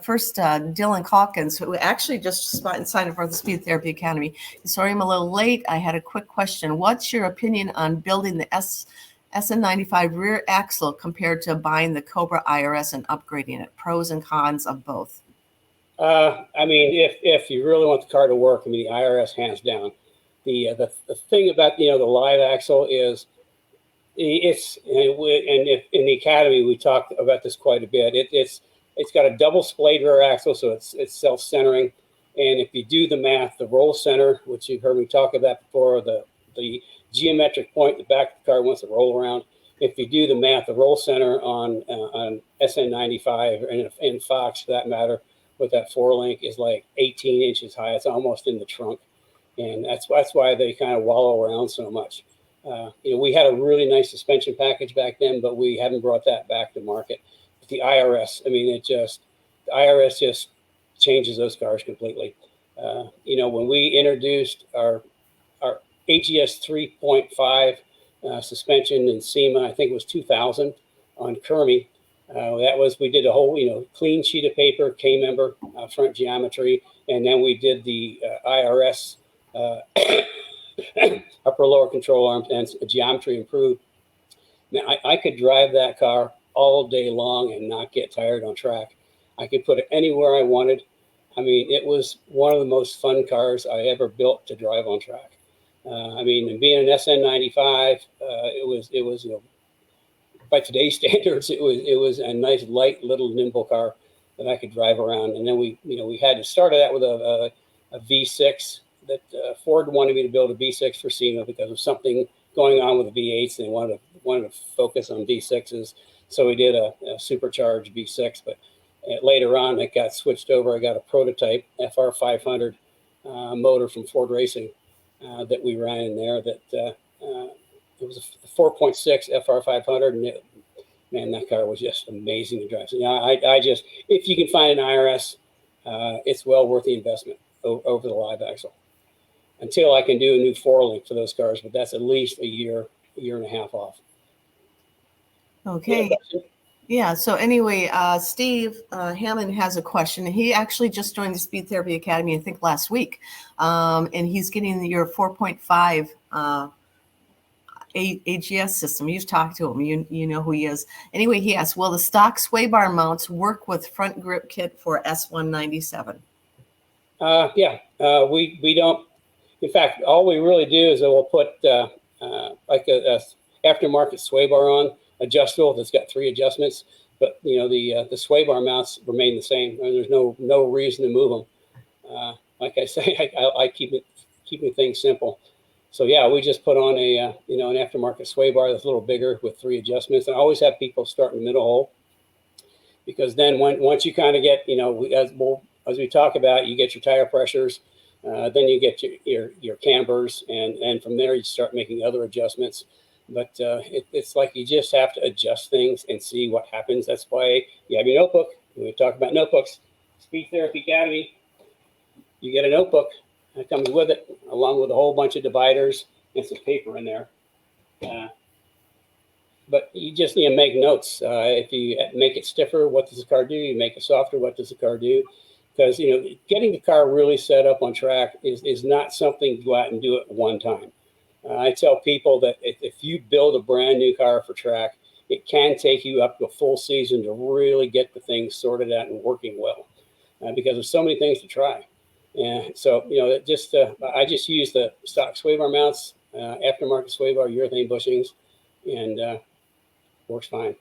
First, Dylan Calkins, who actually just signed up for the Speed Therapy Academy. Sorry, I'm a little late. I had a quick question. What's your opinion on building the SN95 rear axle compared to buying the Cobra IRS and upgrading it? Pros and cons of both. I mean, if you really want the car to work, the IRS hands down. The thing about the live axle is in the Academy we talked about this quite a bit. It's got a double splayed rear axle, so it's self-centering. And if you do the math, the roll center, which you've heard me talk about before, the geometric point the back of the car wants to roll around. If you do the math, the roll center on SN95 and Fox, for that matter, with that 4-link is like 18 inches high. It's almost in the trunk, and that's why they kind of wallow around so much. We had a really nice suspension package back then, but we haven't brought that back to market. But the IRS, the IRS just changes those cars completely. When we introduced our AGS 3.5 suspension in SEMA, I think it was 2000 on Kermie. We did a whole, clean sheet of paper, K-member, front geometry, and then we did the IRS upper lower control arms and geometry improved. Now I could drive that car all day long and not get tired on track. I could put it anywhere I wanted. It was one of the most fun cars I ever built to drive on track. And being an SN95, it was by today's standards, it was a nice, light, little, nimble car that I could drive around. And then we had to start that with a V6 that Ford wanted me to build a V6 for SEMA because of something going on with the V8s. They wanted to focus on V6s, so we did a supercharged V6. But later on, it got switched over. I got a prototype FR500 motor from Ford Racing that we ran in there. It was a 4.6 FR500, and that car was just amazing to drive. So if you can find an IRS, it's well worth the investment over the live axle. Until I can do a new 4-link for those cars, but that's at least a year year and a half off. Okay. Yeah. So anyway, Steve Hammond has a question. He actually just joined the Speed Therapy Academy, I think last week, and he's getting your 4.5 AGS system. You've talked to him. You know who he is. Anyway, he asks, will the stock sway bar mounts work with front grip kit for S197? Yeah. We don't. In fact, all we really do is that we'll put like a aftermarket sway bar on, adjustable that's got 3 adjustments. But the sway bar mounts remain the same. I mean, there's no reason to move them. Like I say, I keeping things simple. So yeah, we just put on an aftermarket sway bar that's a little bigger with 3 adjustments. And I always have people start in the middle hole, because then once you kind of get as we talk about, you get your tire pressures, then you get your cambers, and from there you start making other adjustments. But it's like you just have to adjust things and see what happens. That's why you have your notebook. When we talk about notebooks, Speed Therapy Academy, you get a notebook that comes with it, along with a whole bunch of dividers and some paper in there. But you just need to make notes. If you make it stiffer, what does the car do? You make it softer, what does the car do? Because getting the car really set up on track is not something you go out and do it one time. I tell people that if you build a brand new car for track, it can take you up to a full season to really get the things sorted out and working well, because there's so many things to try. And so I just use the stock sway bar mounts, aftermarket sway bar urethane bushings, and works fine.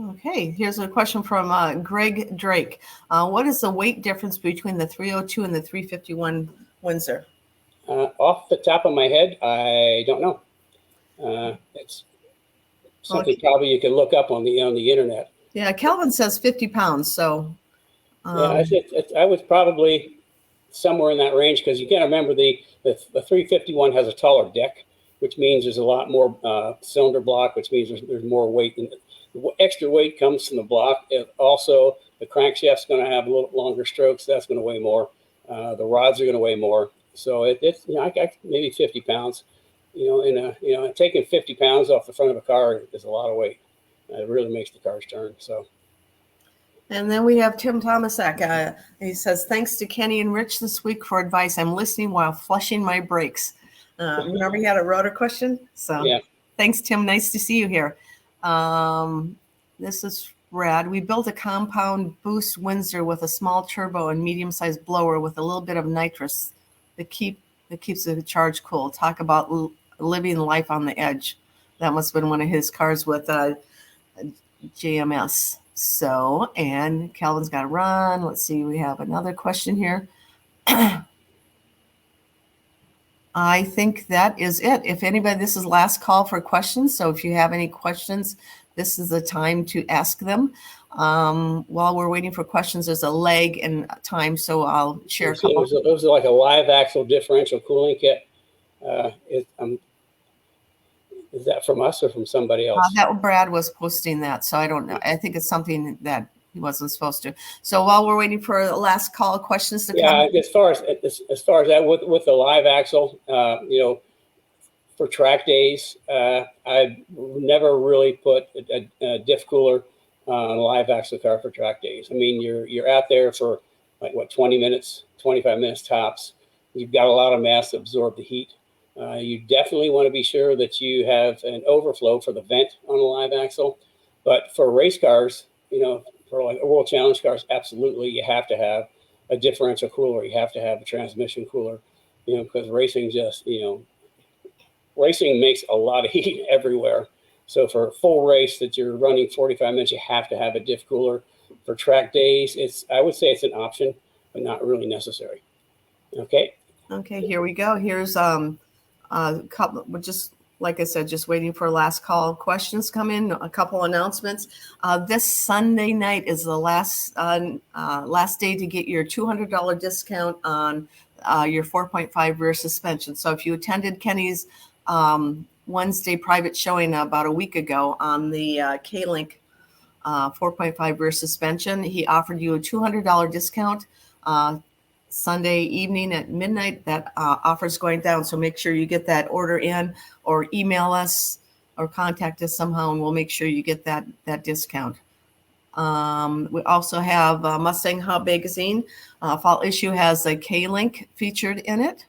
Okay, here's a question from Greg Drake. What is the weight difference between the 302 and the 351 Windsor? Off the top of my head, I don't know. It's something probably you can look up on the internet. Yeah, Calvin says 50 pounds. So yeah, I was probably somewhere in that range, because you got to remember the 351 has a taller deck, which means there's a lot more cylinder block, which means there's more weight. And the extra weight comes from the block. Also, the crankshaft's going to have a little longer strokes. That's going to weigh more. The rods are going to weigh more. So it's maybe 50 pounds. Taking 50 pounds off the front of a car is a lot of weight. It really makes the cars turn. So. And then we have Tim Tomasak. He says, thanks to Kenny and Rich this week for advice. I'm listening while flushing my brakes. Remember he had a rotor question? So yeah. Thanks, Tim. Nice to see you here. This is rad. We built a compound boost Windsor with a small turbo and medium-sized blower with a little bit of nitrous that keeps the charge cool. Talk about living life on the edge. That must have been one of his cars with JMS. So, and Calvin's got to run. Let's see. We have another question here. I think that is it. If anybody, this is last call for questions. So if you have any questions, this is the time to ask them. While we're waiting for questions, there's a lag in time, so I'll share a couple. It was like a live axle differential cooling kit. Is that from us or from somebody else? That Brad was posting that, so I don't know. I think it's something that he wasn't supposed to. So while we're waiting for the last call questions to come. Yeah, as far as that with the live axle, for track days, I never really put a diff cooler on a live axle car for track days. I mean, you're out there for 20 minutes, 25 minutes tops. You've got a lot of mass to absorb the heat. You definitely want to be sure that you have an overflow for the vent on a live axle. But for race cars, for like World Challenge cars, absolutely you have to have a differential cooler. You have to have a transmission cooler, because racing racing makes a lot of heat everywhere. So for a full race that you're running 45 minutes, you have to have a diff cooler. For track days, I would say it's an option, but not really necessary. Okay. Okay, here we go. Here's a couple, just like I said, just waiting for last call questions come in. A couple announcements. This Sunday night is the last day to get your $200 discount on your 4.5 rear suspension. So if you attended Kenny's Wednesday private showing about a week ago on the K-Link 4.5 rear suspension, he offered you a $200 discount. Sunday evening at midnight. That offer is going down, so make sure you get that order in, or email us or contact us somehow, and we'll make sure you get that discount. We also have Mustang Hub magazine. Fall issue has a K-link featured in it,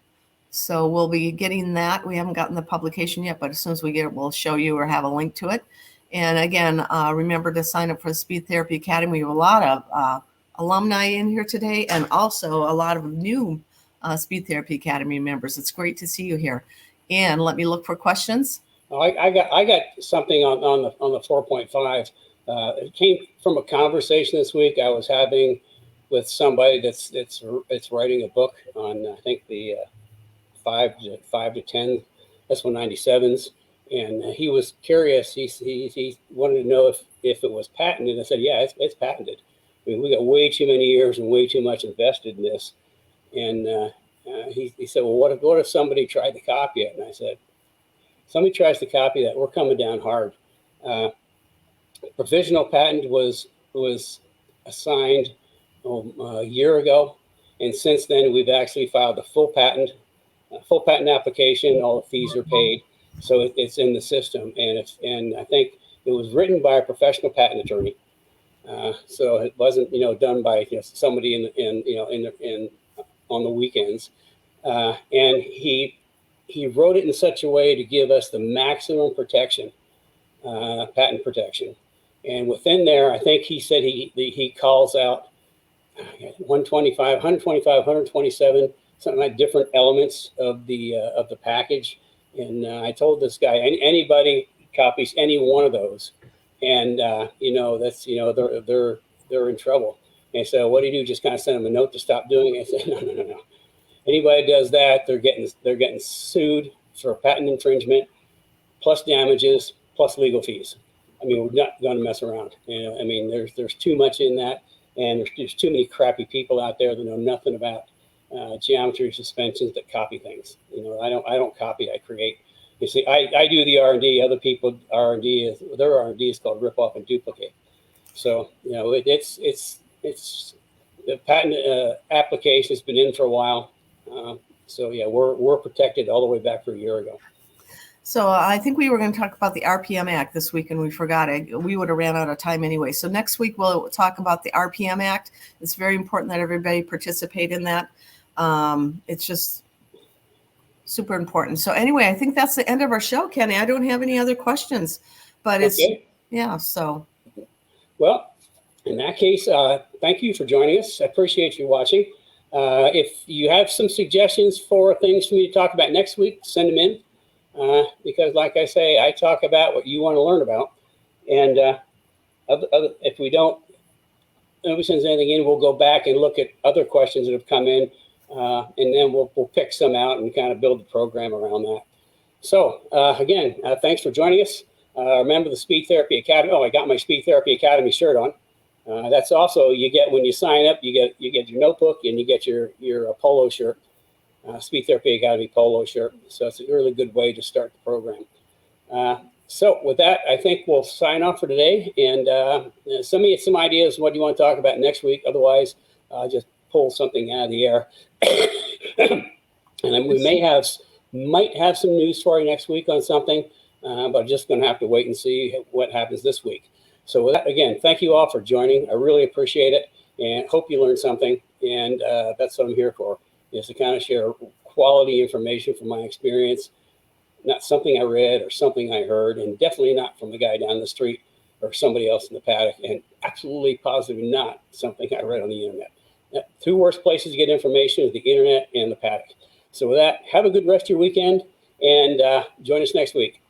so we'll be getting that. We haven't gotten the publication yet, but as soon as we get it, we'll show you or have a link to it. And again, remember to sign up for the Speed Therapy Academy. We have a lot of alumni in here today, and also a lot of new Speed Therapy Academy members. It's great to see you here. And let me look for questions. I got something on the 4.5. It came from a conversation this week I was having with somebody that's writing a book on, I think, the 5 to 10 S197s, and he was curious. He wanted to know if it was patented. I said, yeah, it's patented. I mean, we got way too many years and way too much invested in this. And he said, well, what if somebody tried to copy it? And I said, somebody tries to copy that, we're coming down hard. Provisional patent was assigned a year ago, and since then we've actually filed a full patent application. All the fees are paid, so it's in the system, and I think it was written by a professional patent attorney. So it wasn't done by somebody in on the weekends, and he wrote it in such a way to give us the maximum protection, patent protection. And within there, I think he said he calls out 125, 127, something like different elements of the package. And I told this guy, anybody copies any one of those, and that's they're in trouble. And so what do you do? Just kind of send them a note to stop doing it? I said, no. Anybody does that, they're getting sued for patent infringement, plus damages, plus legal fees. I mean, we're not going to mess around. I mean, there's too much in that, and there's too many crappy people out there that know nothing about geometry suspensions that copy things. I don't copy, I create. You see, I do the R&D. Other people their R&D is called rip off and duplicate. So it's the patent application has been in for a while. So yeah, we're protected all the way back for a year ago. So I think we were going to talk about the RPM Act this week, and we forgot it. We would have ran out of time anyway. So next week we'll talk about the RPM Act. It's very important that everybody participate in that. It's just super important. So anyway, I think that's the end of our show, Kenny. I don't have any other questions, but okay. So. Well, in that case, thank you for joining us. I appreciate you watching. If you have some suggestions for things for me to talk about next week, send them in. Because like I say, I talk about what you want to learn about. And if nobody sends anything in, we'll go back and look at other questions that have come in. And then we'll pick some out and kind of build the program around that. So again, thanks for joining us. Remember the Speed Therapy Academy. Oh, I got my Speed Therapy Academy shirt on. That's also, you get when you sign up, you get your notebook and you get your polo shirt. Speed Therapy Academy polo shirt. So it's a really good way to start the program. So with that, I think we'll sign off for today, and send me some ideas what you want to talk about next week. Otherwise, just pull something out of the air. And then we might have some news for you next week on something, but just going to have to wait and see what happens this week. So with that, again, thank you all for joining. I really appreciate it, and hope you learned something. And that's what I'm here for, is to kind of share quality information from my experience, not something I read or something I heard, and definitely not from the guy down the street or somebody else in the paddock, and absolutely positively not something I read on the internet. Two worst places to get information is the internet and the paddock. So with that, have a good rest of your weekend, and join us next week.